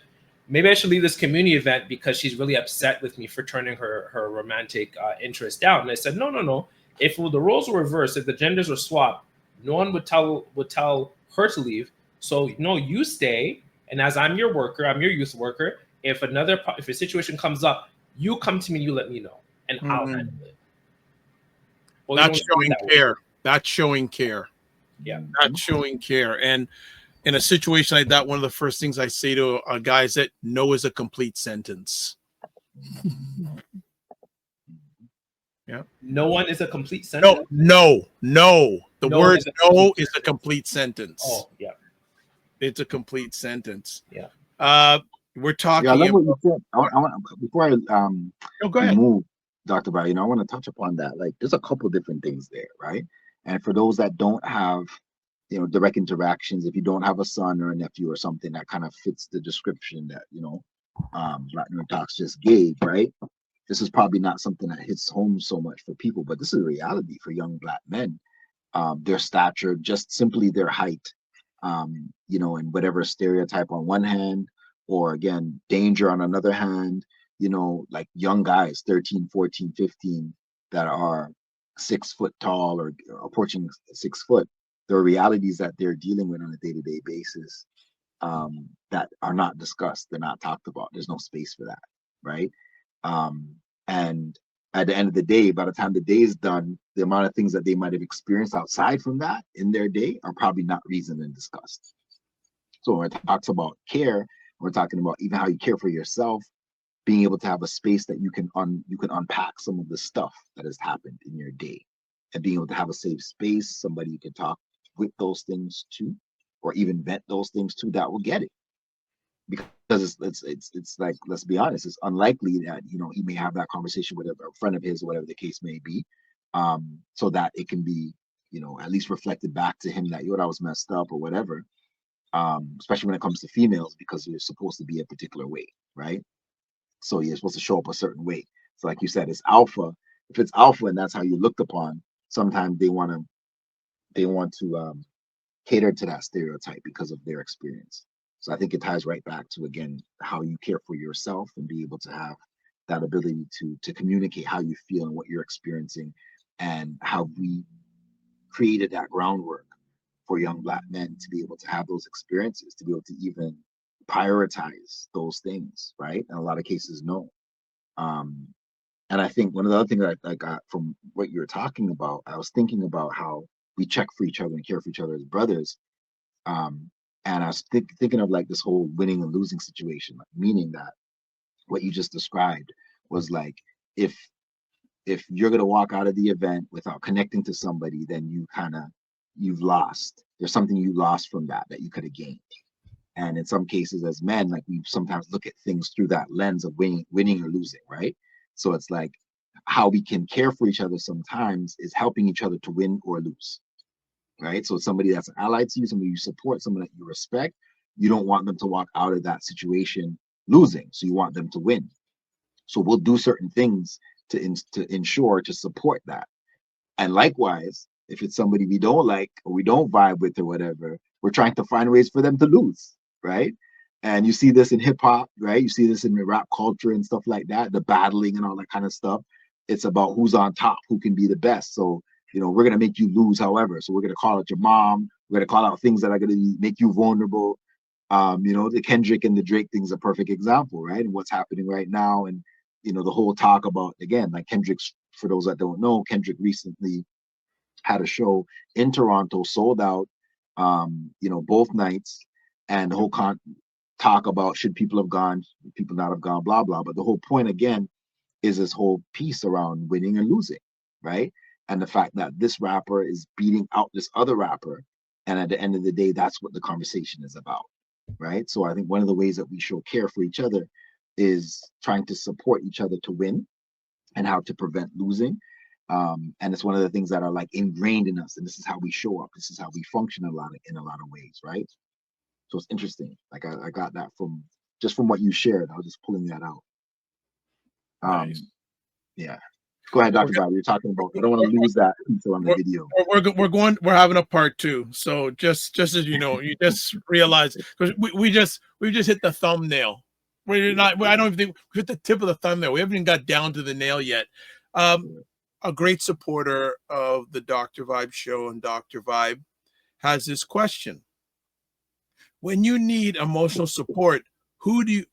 Maybe I should leave this community event because she's really upset with me for turning her romantic interest down. And I said, no. If the roles were reversed, if the genders were swapped, no one would tell her to leave. So no, you stay. And as I'm your worker, I'm your youth worker. If a situation comes up, you come to me and you let me know, and I'll handle it. Well, that's showing care. That's showing care. Yeah. That's showing care. And in a situation like that, one of the first things I say to a guy is that no is a complete sentence. Yeah. No one is a complete sentence. No. The No word is no is a complete sentence. Oh, yeah. It's a complete sentence. Yeah. We're talking. Yeah, I love what you said. I want before I go ahead. move, Dr. Bar, you know, I want to touch upon that. Like, there's a couple different things there, right? And for those that don't have, you know, direct interactions, if you don't have a son or a nephew or something that kind of fits the description that, you know, Black Nerd Talks just gave, right? This is probably not something that hits home so much for people, but this is a reality for young Black men. Their stature, just simply their height, you know, and whatever stereotype on one hand, or again, danger on another hand, you know, like young guys, 13, 14, 15, that are 6 foot tall or approaching 6 foot. There are realities that they're dealing with on a day-to-day basis that are not discussed. They're not talked about. There's no space for that, right? And at the end of the day, by the time the day is done, the amount of things that they might have experienced outside from that in their day are probably not reasoned and discussed. So when it talks about care, we're talking about even how you care for yourself, being able to have a space that you can unpack some of the stuff that has happened in your day, and being able to have a safe space, somebody you can talk with those things to, or even vent those things to, that will get it. Because it's like, let's be honest, it's unlikely that, you know, he may have that conversation with a friend of his or whatever the case may be, so that it can be, you know, at least reflected back to him that, yo, that was messed up or whatever. Especially when it comes to females, because you're supposed to be a particular way, right? So you're supposed to show up a certain way. So like you said, it's alpha. If it's alpha and that's how you're looked upon, sometimes they want to cater to that stereotype because of their experience. So I think it ties right back to, again, how you care for yourself and be able to have that ability to communicate how you feel and what you're experiencing, and how we created that groundwork for young Black men to be able to have those experiences, to be able to even prioritize those things, right? In a lot of cases, no. And I think one of the other things that I got from what you're talking about, I was thinking about how we check for each other and care for each other as brothers. And I was thinking of like this whole winning and losing situation, like, meaning that what you just described was like, if you're going to walk out of the event without connecting to somebody, then you've lost. There's something you lost from that you could have gained. And in some cases as men, like, we sometimes look at things through that lens of winning or losing, right? So it's like how we can care for each other sometimes is helping each other to win or lose, right? So somebody that's allied to you, somebody you support, someone that you respect, you don't want them to walk out of that situation losing. So you want them to win. So we'll do certain things to ensure to support that. And likewise, if it's somebody we don't like or we don't vibe with or whatever, we're trying to find ways for them to lose, right? And you see this in hip hop, right? You see this in the rap culture and stuff like that, the battling and all that kind of stuff. It's about who's on top, who can be the best. So, you know, we're going to make you lose, however. So we're going to call out your mom. We're going to call out things that are going to make you vulnerable. You know, the Kendrick and the Drake thing is a perfect example, right? And what's happening right now. And, you know, the whole talk about, again, like Kendrick's, for those that don't know, Kendrick recently had a show in Toronto, sold out, you know, both nights, and the whole talk about should people have gone, people not have gone, blah, blah. But the whole point, again, is this whole piece around winning and losing, right? And the fact that this rapper is beating out this other rapper. And at the end of the day, that's what the conversation is about, right? So I think one of the ways that we show care for each other is trying to support each other to win and how to prevent losing. And it's one of the things that are like ingrained in us. And this is how we show up. This is how we function in a lot of ways, right? So it's interesting. Like I got that from what you shared. I was just pulling that out. Nice. Yeah. Go ahead, Dr. Bob. You're talking about, I don't want to lose that piece on the video. We're having a part 2. So just as you know, you just realize, because we've just hit the thumbnail. We're not, I don't even think we hit the tip of the thumbnail. We haven't even got down to the nail yet. A great supporter of the Dr. Vibe show and Dr. Vibe has this question. When you need emotional support,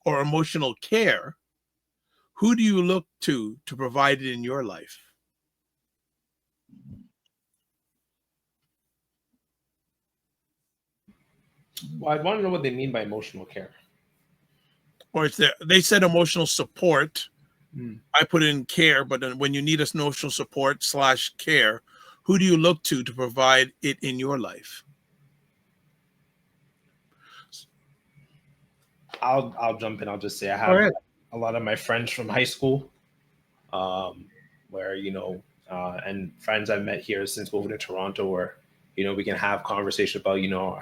or emotional care, who do you look to provide it in your life? Well, I'd want to know what they mean by emotional care. Or they said emotional support. I put in care, but then when you need emotional support / care, who do you look to provide it in your life? I'll jump in. I'll just say I have a lot of my friends from high school, where, you know, and friends I've met here since moving to Toronto, where, you know, we can have conversation about, you know,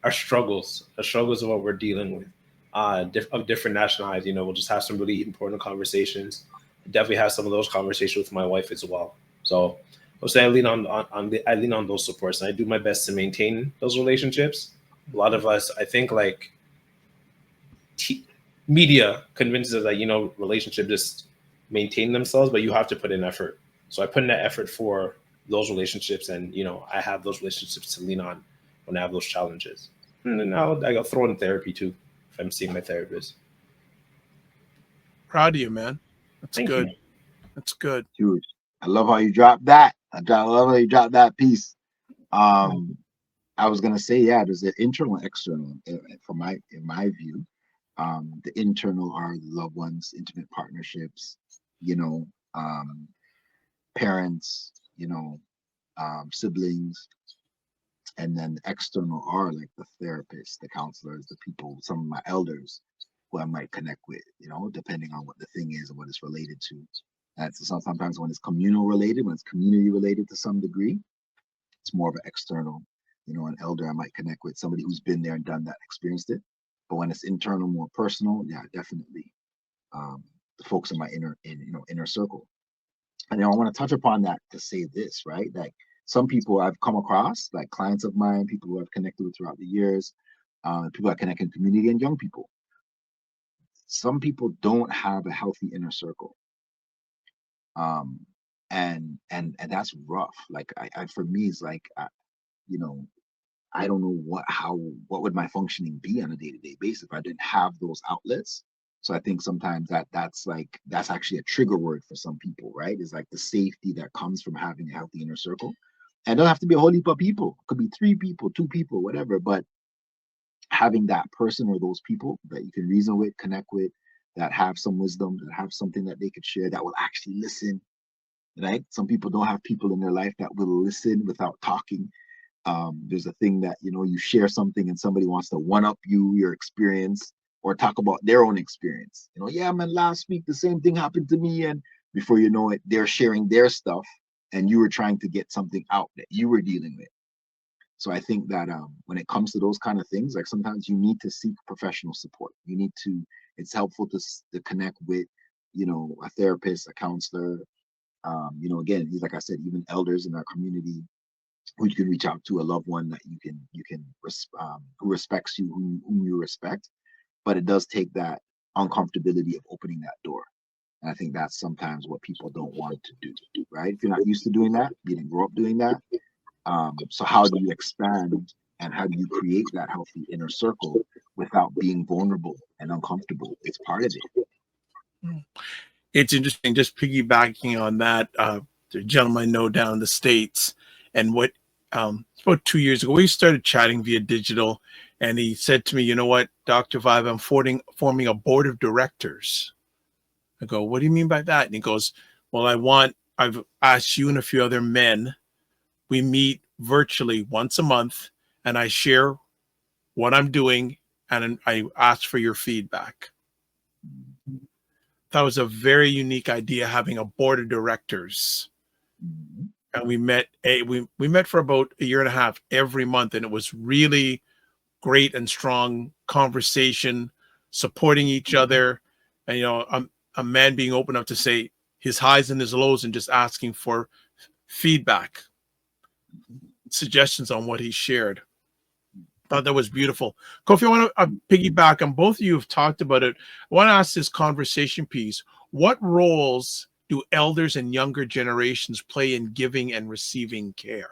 our struggles of what we're dealing with, of different nationalities. You know, we'll just have some really important conversations. Definitely have some of those conversations with my wife as well. So I'll say I lean on those supports, and I do my best to maintain those relationships. A lot of us, I think, like, media convinces us that, you know, relationships just maintain themselves, but you have to put in effort. So I put in that effort for those relationships, and, you know, I have those relationships to lean on when I have those challenges. And then I got thrown in therapy too if I'm seeing my therapist. Proud of you, man. That's Thank good. you. That's good. Huge. I love how you dropped that. I love how you dropped that piece. I was gonna say, yeah, there's an internal and external. In my view, the internal are loved ones, intimate partnerships, you know, parents, you know, siblings, and then the external are like the therapists, the counselors, the people, some of my elders who I might connect with, you know, depending on what the thing is and what it's related to. And so sometimes when it's communal related, when it's community related to some degree, it's more of an external, you know, an elder I might connect with, somebody who's been there and done that, experienced it. But when it's internal, more personal, yeah, definitely the folks in my inner circle. And I want to touch upon that to say this, right? Like some people I've come across, like clients of mine, people who I've connected with throughout the years, people I connect in community, and young people. Some people don't have a healthy inner circle. And that's rough. Like I for me, it's like, you know, I don't know what would my functioning be on a day-to-day basis if I didn't have those outlets. So I think sometimes that's actually a trigger word for some people, right? It's like the safety that comes from having a healthy inner circle. And it don't have to be a whole heap of people. It could be 3 people, 2 people, whatever. But having that person or those people that you can reason with, connect with, that have some wisdom, that have something that they could share, that will actually listen, right? Some people don't have people in their life that will listen without talking. There's a thing that, you know, you share something and somebody wants to one up you, your experience, or talk about their own experience. You know, yeah, man, last week the same thing happened to me. And before you know it, they're sharing their stuff and you were trying to get something out that you were dealing with. So I think that when it comes to those kind of things, like sometimes you need to seek professional support. You need to, it's helpful to connect with, you know, a therapist, a counselor, you know, again, like I said, even elders in our community who you can reach out to, a loved one that you can who respects you, whom you respect. But it does take that uncomfortability of opening that door. And I think that's sometimes what people don't want to do, right? If you're not used to doing that, you didn't grow up doing that. So how do you expand and how do you create that healthy inner circle without being vulnerable and uncomfortable? It's part of it. It's interesting, just piggybacking on that, the gentleman I know down in the States, and what about 2 years ago, we started chatting via digital, and he said to me, you know what, Dr. Vibe, I'm forming a board of directors. I go, what do you mean by that? And he goes, well, I've asked you and a few other men, we meet virtually once a month, and I share what I'm doing, and I ask for your feedback. That was a very unique idea, having a board of directors. And we met we met for about a year and a half every month, and it was really great and strong conversation, supporting each other, and you know, a man being open up to say his highs and his lows and just asking for feedback, suggestions on what he shared. Thought that was beautiful. Kofi, I want to piggyback on both of you have talked about it. I want to ask this conversation piece. What roles do elders and younger generations play in giving and receiving care?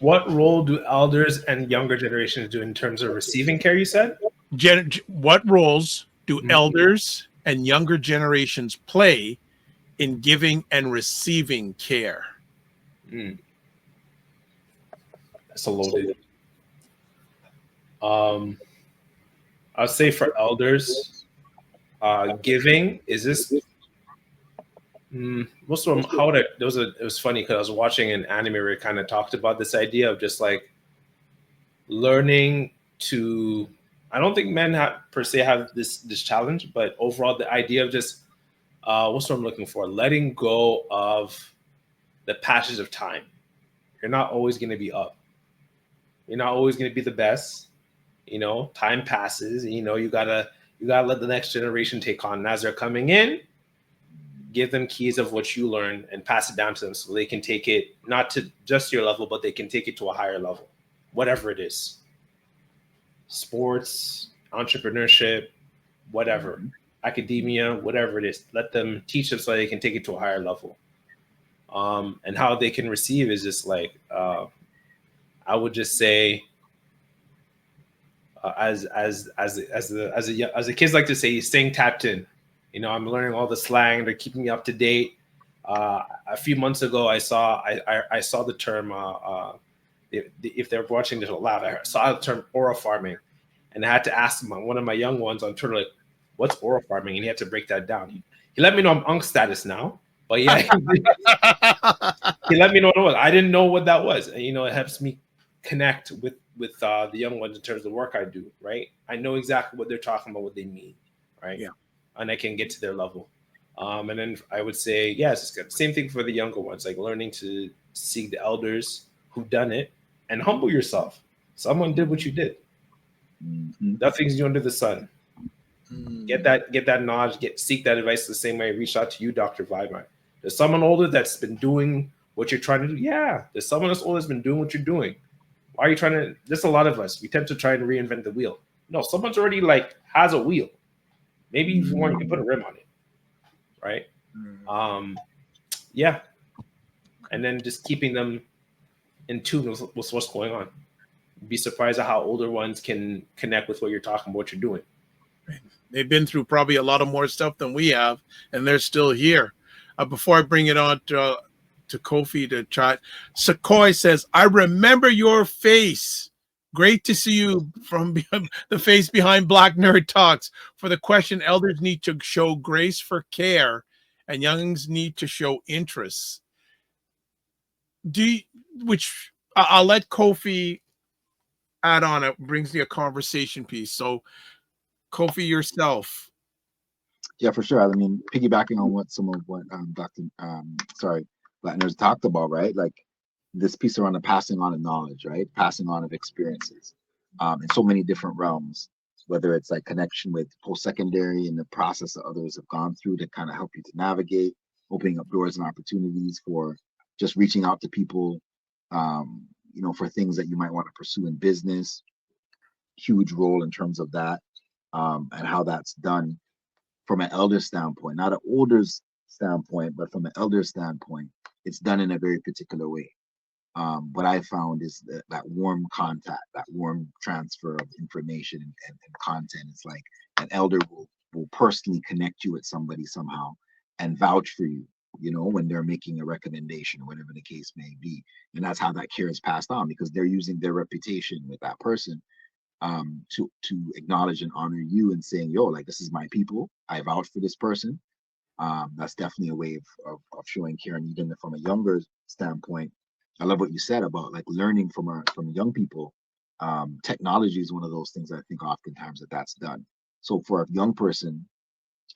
What role do elders and younger generations do in terms of receiving care, you said? What roles do elders and younger generations play in giving and receiving care? That's a loaded. I'll say for elders, giving is this. Most of them, it was funny because I was watching an anime where it kind of talked about this idea of just like learning to. I don't think men per se have this challenge, but overall the idea of just what's what I'm looking for, letting go of the passage of time. You're not always going to be up. You're not always going to be the best. You know, time passes. And, you know, you gotta let the next generation take on. And as they're coming in, give them keys of what you learn and pass it down to them so they can take it not to just your level, but they can take it to a higher level, whatever it is. Sports, entrepreneurship, whatever, academia, whatever it is. Let them teach them so they can take it to a higher level. And how they can receive is just like, I would just say, as the kids like to say, staying tapped in. You know, I'm learning all the slang. They're keeping me up to date. A few months ago, I saw the term. If they're watching this live, I saw the term aura farming, and I had to ask one of my young ones on Twitter, like, "What's aura farming?" And he had to break that down. He let me know I'm Unk status now, but yeah, he let me know what it was. I didn't know what that was, and you know, it helps me connect with the young ones in terms of the work I do. Right, I know exactly what they're talking about, what they mean. Right, yeah, and I can get to their level. And then I would say, yes, it's good. Same thing for the younger ones, like learning to seek the elders who've done it and humble yourself. Someone did what you did. Nothing's new under the sun. Get that knowledge, seek that advice the same way I reached out to you, Dr. Vibe. There's someone older that's been doing what you're trying to do. Yeah, there's someone that's older that's been doing what you're doing. Why are you trying to? There's a lot of us. We tend to try and reinvent the wheel. No, someone's already like has a wheel. Maybe if you want, you can put a rim on it. Right? Yeah. And then just keeping them in tune with what's going on. Be surprised at how older ones can connect with what you're talking about, what you're doing. They've been through probably a lot of more stuff than we have, and they're still here. Before I bring it on to Kofi to chat, Sequoia says, I remember your face. Great to see you from the face behind Black Nerd Talks. For the question, elders need to show grace for care, and youngs need to show interest. Which I'll let Kofi add on. It brings me a conversation piece. So, Kofi, yourself. Yeah, for sure. I mean, piggybacking on what some of what Dr. Latner's talked about, right? Like this piece around the passing on of knowledge, right? Passing on of experiences, in so many different realms, whether it's like connection with post-secondary and the process that others have gone through to kind of help you to navigate, opening up doors and opportunities for just reaching out to people, for things that you might want to pursue in business. Huge role in terms of that, and how that's done from an elder standpoint, not an older standpoint, but from an elder standpoint, it's done in a very particular way. What I found is that warm contact, that warm transfer of information and content. It's like an elder will personally connect you with somebody somehow and vouch for you, when they're making a recommendation or whatever the case may be. And that's how that care is passed on, because they're using their reputation with that person to acknowledge and honor you and saying, yo, like, this is my people. I vouch for this person. That's definitely a way of showing care. And even from a younger standpoint, I love what you said about like learning from young people. Technology is one of those things I think oftentimes that's done. So for a young person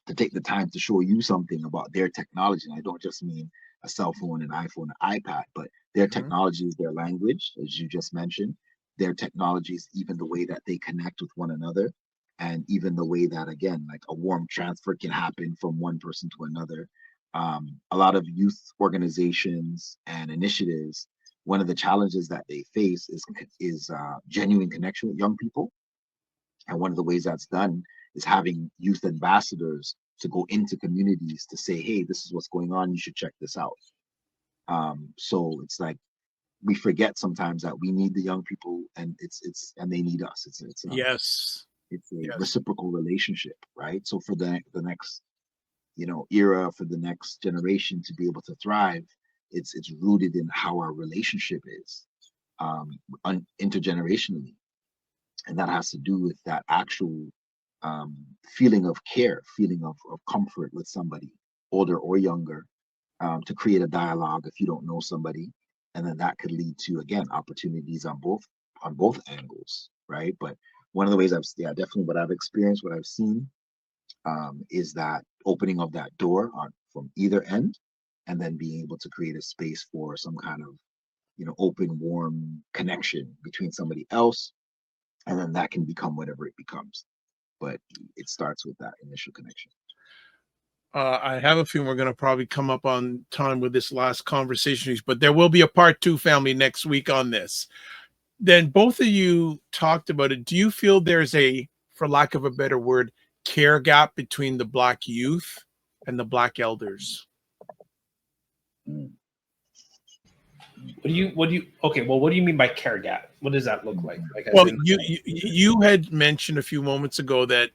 to take the time to show you something about their technology, and I don't just mean a cell phone, an iPhone, an iPad, but their technology is their language, as you just mentioned. Their technologies, even the way that they connect with one another, and even the way that, again, like a warm transfer can happen from one person to another. A lot of youth organizations and initiatives, one of the challenges that they face is genuine connection with young people. And one of the ways that's done is having youth ambassadors to go into communities to say, hey, this is what's going on. You should check this out. So it's like, we forget sometimes that we need the young people, and and they need us. It's a reciprocal relationship, right? So for the next era, for the next generation to be able to thrive, it's rooted in how our relationship is, intergenerationally, and that has to do with that actual feeling of care, feeling of comfort with somebody, older or younger, to create a dialogue if you don't know somebody. And then that could lead to, again, opportunities on both angles, right? But one of the ways definitely what I've experienced, what I've seen, is that opening of that door from either end, and then being able to create a space for some kind of, open, warm connection between somebody else, and then that can become whatever it becomes. But it starts with that initial connection. I have a feeling we're going to probably come up on time with this last conversation, but there will be a part 2, family, next week on this. Then both of you talked about it. Do you feel there's for lack of a better word, care gap between the Black youth and the Black elders? What do you mean by care gap? What does that look like? Well, you had mentioned a few moments ago that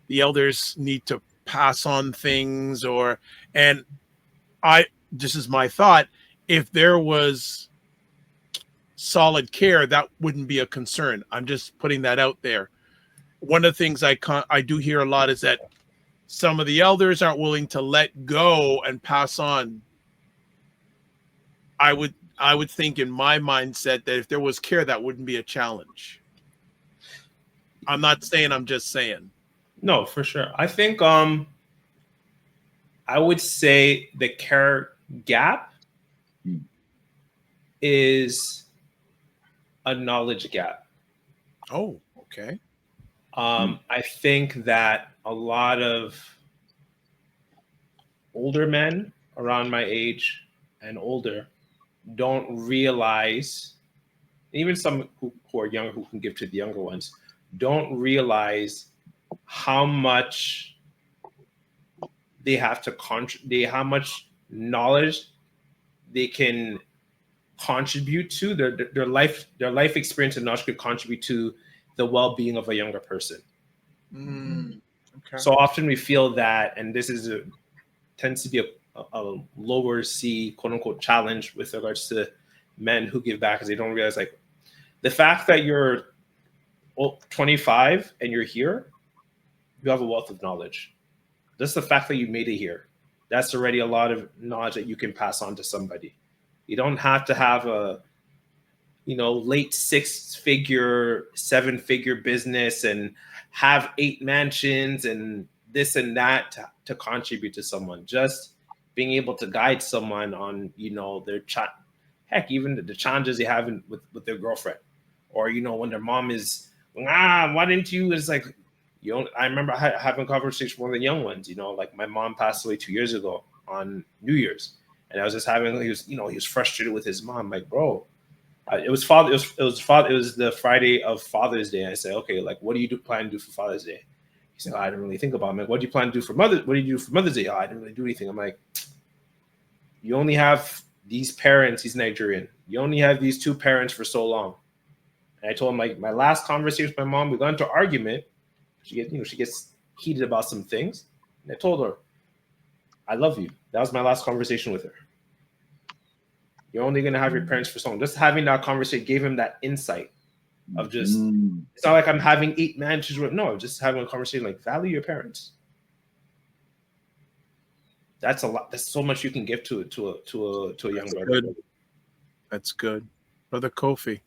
the elders need to pass on things, and this is my thought, if there was solid care, that wouldn't be a concern. I'm just putting that out there. One of the things I do hear a lot is that some of the elders aren't willing to let go and pass on. I would think in my mindset that if there was care, that wouldn't be a challenge. I'm not saying, I'm just saying. No, for sure. I think I would say the care gap is a knowledge gap. Oh, okay. I think that a lot of older men around my age and older don't realize, even some who are younger who can give to the younger ones, don't realize how much they have to how much knowledge they can contribute to their life experience, and knowledge could contribute to the well-being of a younger person. Okay. So often we feel that, and this tends to be a lower C, quote unquote, challenge with regards to men who give back, because they don't realize, like, the fact that you're 25 and you're here, you have a wealth of knowledge. Just the fact that you made it here, that's already a lot of knowledge that you can pass on to somebody. You don't have to have a, late 6-figure, 7-figure business and have 8 mansions and this and that to contribute to someone. Just being able to guide someone on, you know, their heck, even the challenges they have with their girlfriend, or, you know, when their mom is, why didn't you? It's like, you know, I remember having conversations with one of the young ones, you know, like my mom passed away 2 years ago on New Year's. And I was just he was frustrated with his mom. Like, bro, it was the Friday of Father's Day. I said, okay, like, what do you plan to do for Father's Day? He said, I didn't really think about it. I'm like, what do you plan to do for What do you do for Mother's Day? Oh, I didn't really do anything. I'm like, you only have these parents. He's Nigerian. You only have these two parents for so long. And I told him, like, my last conversation with my mom, we got into an argument. She gets heated about some things. And I told her, I love you. That was my last conversation with her. You're only going to have your parents for so long. Just having that conversation gave him that insight of just, it's not like I'm having 8 managers. No, just having a conversation like, value your parents. That's a lot. That's so much you can give to a young brother. Good. That's good. Brother Kofi.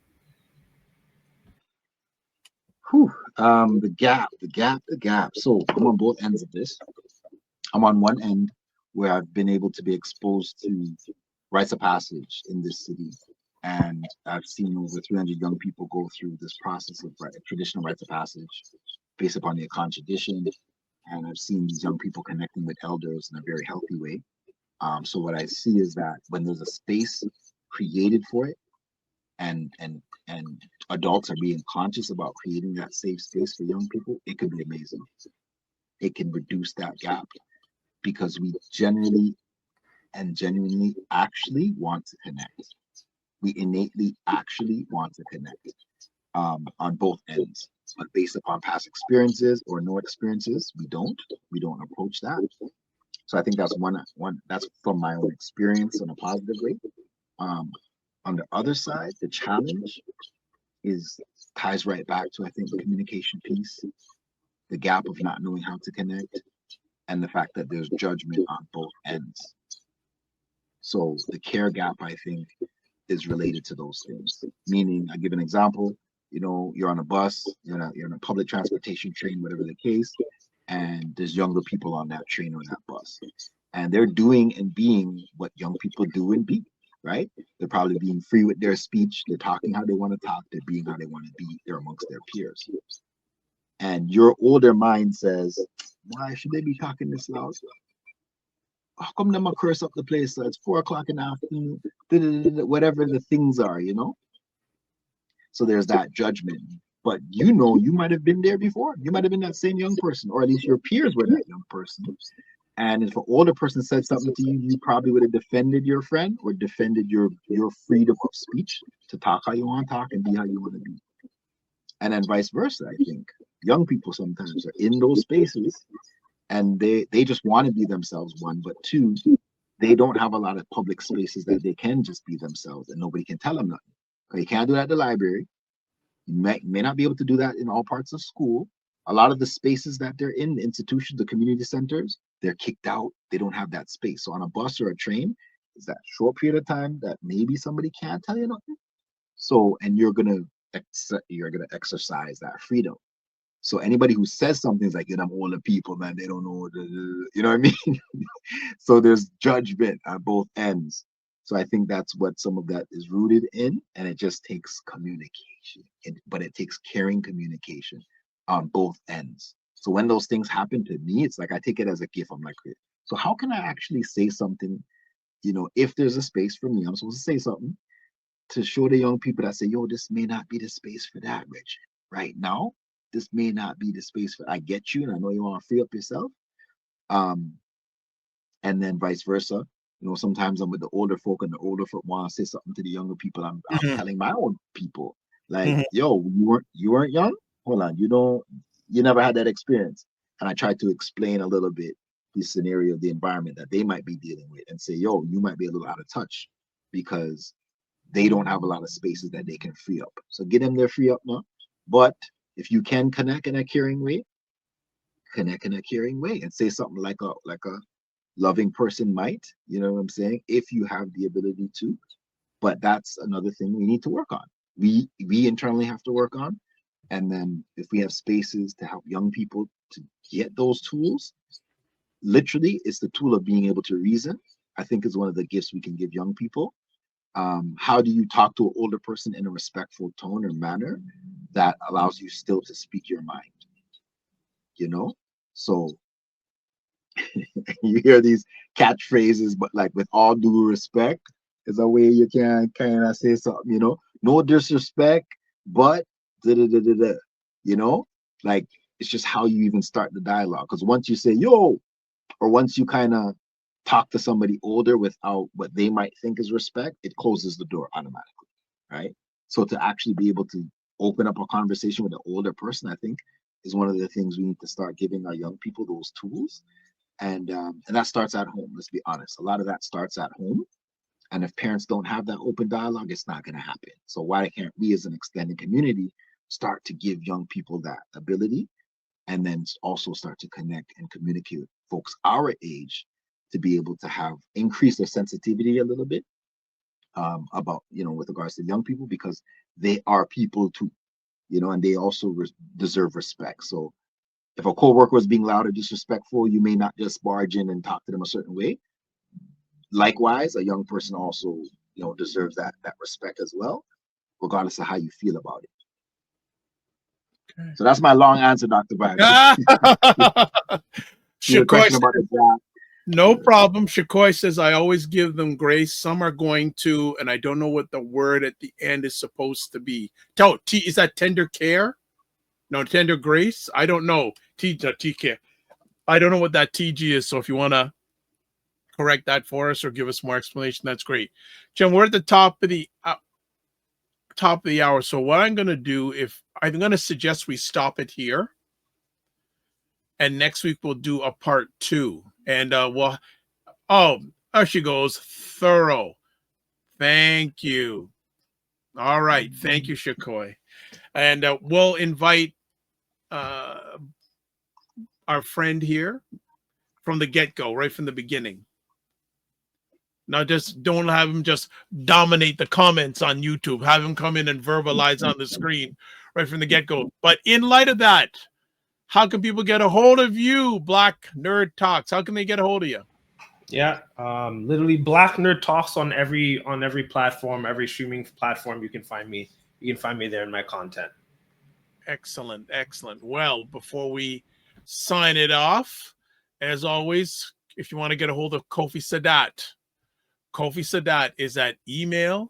Whew. The gap. So I'm on both ends of this. I'm on one end where I've been able to be exposed to rites of passage in this city, and I've seen over 300 young people go through this process of traditional rites of passage based upon the Akan tradition, and I've seen these young people connecting with elders in a very healthy way. So what I see is that when there's a space created for it, and adults are being conscious about creating that safe space for young people, it could be amazing. It can reduce that gap because we genuinely actually want to connect. We innately actually want to connect on both ends. But based upon past experiences or no experiences, we don't approach that. So I think that's one that's from my own experience in a positive way. On the other side, the challenge ties right back to, I think, the communication piece, the gap of not knowing how to connect, and the fact that there's judgment on both ends. So the care gap, I think, is related to those things. Meaning, I give an example, you know, you're on a bus, you're in a public transportation train, whatever the case, and there's younger people on that train or that bus. And they're doing and being what young people do and be, right? They're probably being free with their speech. They're talking how they want to talk. They're being how they want to be. They're amongst their peers. And your older mind says, why should they be talking this loud? How come them a curse up the place? It's 4 o'clock in the afternoon, whatever the things are, you know? So there's that judgment. But you know, you might have been there before. You might have been that same young person, or at least your peers were that young person. And if an older person said something to you, you probably would have defended your friend or defended your freedom of speech to talk how you want to talk and be how you want to be. And then vice versa, I think. Young people sometimes are in those spaces and they just want to be themselves, one, but two, they don't have a lot of public spaces that they can just be themselves and nobody can tell them nothing. You can't do that at the library. You may not be able to do that in all parts of school. A lot of the spaces that they're in, the institutions, the community centers, they're kicked out. They don't have that space. So on a bus or a train, it's that short period of time that maybe somebody can't tell you nothing. So, and you're gonna exercise that freedom. So anybody who says something is like, you know, I'm older people, man, they don't know, you know what I mean? So there's judgment on both ends. So I think that's what some of that is rooted in, and it just takes communication, but it takes caring communication on both ends. So when those things happen to me, it's like I take it as a gift. I'm like, so how can I actually say something, you know, if there's a space for me, I'm supposed to say something to show the young people that say, yo, this may not be the space for that, Rich. Right now, this may not be the space for, I get you, and I know you want to free up yourself. And then vice versa. You know, sometimes I'm with the older folk and the older folk want to say something to the younger people. I'm telling my own people, like, yo, you weren't young? Hold on, you never had that experience. And I try to explain a little bit the scenario of the environment that they might be dealing with and say, yo, you might be a little out of touch because they don't have a lot of spaces that they can free up. So get them there free up now. But if you can connect in a caring way, connect in a caring way and say something like a loving person might, you know what I'm saying, if you have the ability to. But that's another thing we need to work on. We internally have to work on. And then if we have spaces to help young people to get those tools, literally, it's the tool of being able to reason. I think is one of the gifts we can give young people. How do you talk to an older person in a respectful tone or manner that allows you still to speak your mind? You know, so you hear these catchphrases, but like with all due respect is a way you can kind of say something, you know, no disrespect, but da da da da da, you know, like it's just how you even start the dialogue. Because once you say yo, or once you kind of talk to somebody older without what they might think is respect, it closes the door automatically, right? So to actually be able to open up a conversation with an older person, I think is one of the things we need to start giving our young people, those tools. And that starts at home. Let's be honest. A lot of that starts at home. And if parents don't have that open dialogue, it's not going to happen. So why can't we as an extended community start to give young people that ability, and then also start to connect and communicate with folks our age to be able to have increase their sensitivity a little bit about, you know, with regards to young people, because they are people too, you know, and they also deserve respect. So if a coworker is being loud or disrespectful, you may not just barge in and talk to them a certain way. Likewise, a young person also, you know, deserves that respect as well, regardless of how you feel about it. Okay. So that's my long answer, Dr. Vibes. Shakoy, no problem. Shakoy says, I always give them grace. Some are going to, and I don't know what the word at the end is supposed to be. Is that tender care? No, tender grace? I don't know. T care. I don't know what that TG is. So if you want to correct that for us or give us more explanation, that's great. Jim, we're at the top of the hour. So what I'm going to do, I'm going to suggest we stop it here. And next week we'll do a part 2. And there she goes. Thorough. Thank you. All right. Thank you, Shakoy. And we'll invite our friend here from the get-go, right from the beginning. Now, just don't have him just dominate the comments on YouTube. Have him come in and verbalize on the screen right from the get-go. But in light of that, how can people get a hold of you, Black Nerd Talks? How can they get a hold of you? Yeah, literally Black Nerd Talks on every platform, every streaming platform. You can find me. You can find me there in my content. Excellent, excellent. Well, before we sign it off, as always, if you want to get a hold of Kofi Sadat is at email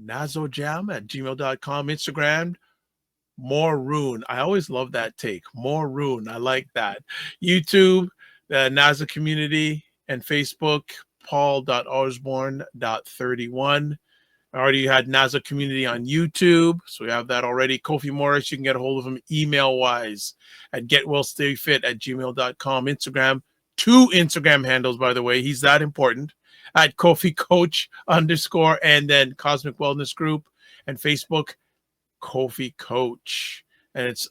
nazojam@gmail.com, Instagram Maroon. I always love that take. Maroon. I like that. YouTube, the NASA community, and Facebook, paul.osbourne.31. I already had NASA community on YouTube, so we have that already. Kofi Morris, you can get a hold of him email-wise at getwellstayfit@gmail.com. Instagram, 2 Instagram handles, by the way. He's that important. At Kofi Coach _ and then Cosmic Wellness Group, and Facebook, Kofi Coach. And it's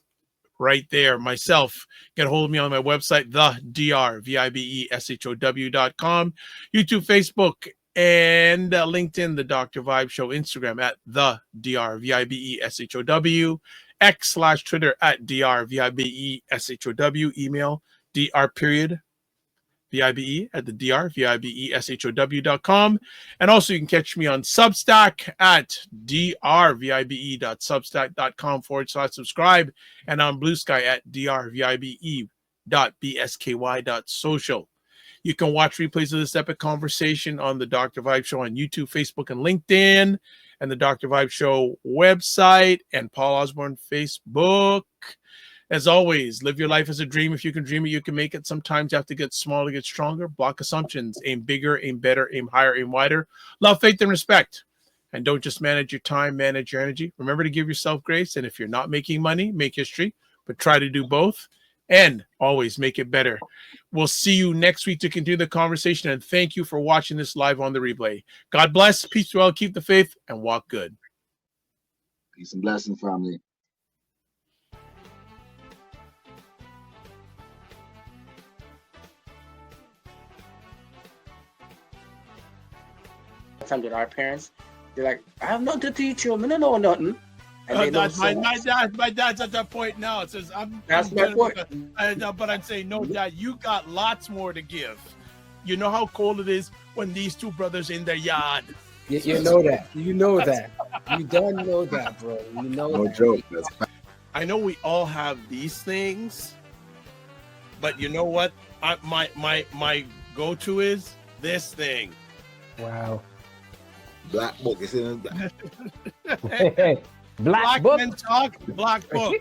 right there. Myself, get a hold of me on my website, thedrvibeshow.com, YouTube, Facebook, and LinkedIn, The Dr. Vibe Show, Instagram at the drvibeshow, X/Twitter at drvibeshow, email dr.vibe@thedrvibeshow.com. And also you can catch me on Substack at drvibe.substack.com/subscribe, and on Blue Sky at drvibe.bsky.social. You can watch replays of this epic conversation on the Dr. Vibe Show on YouTube, Facebook, and LinkedIn, and the Dr. Vibe Show website, and Paul Osbourne Facebook. As always, live your life as a dream. If you can dream it, you can make it. Sometimes you have to get smaller, get stronger. Block assumptions. Aim bigger, aim better, aim higher, aim wider. Love, faith, and respect. And don't just manage your time, manage your energy. Remember to give yourself grace. And if you're not making money, make history. But try to do both. And always make it better. We'll see you next week to continue the conversation. And thank you for watching this live on the replay. God bless. Peace, well, keep the faith, and walk good. Peace and blessings, family. Time that our parents, they're like, I have nothing to teach you. I don't know nothing. My dad's at that point now. It says That's I'm my good point. but I'm saying, no, Dad, you got lots more to give. You know how cold it is when these two brothers in their yard. You know that. You know that. You don't know that, bro. You know No that. joke. I know we all have these things, but you know what? My go-to is this thing. Wow. Black book. It's in his back. Black book. Men Talk, Black Book.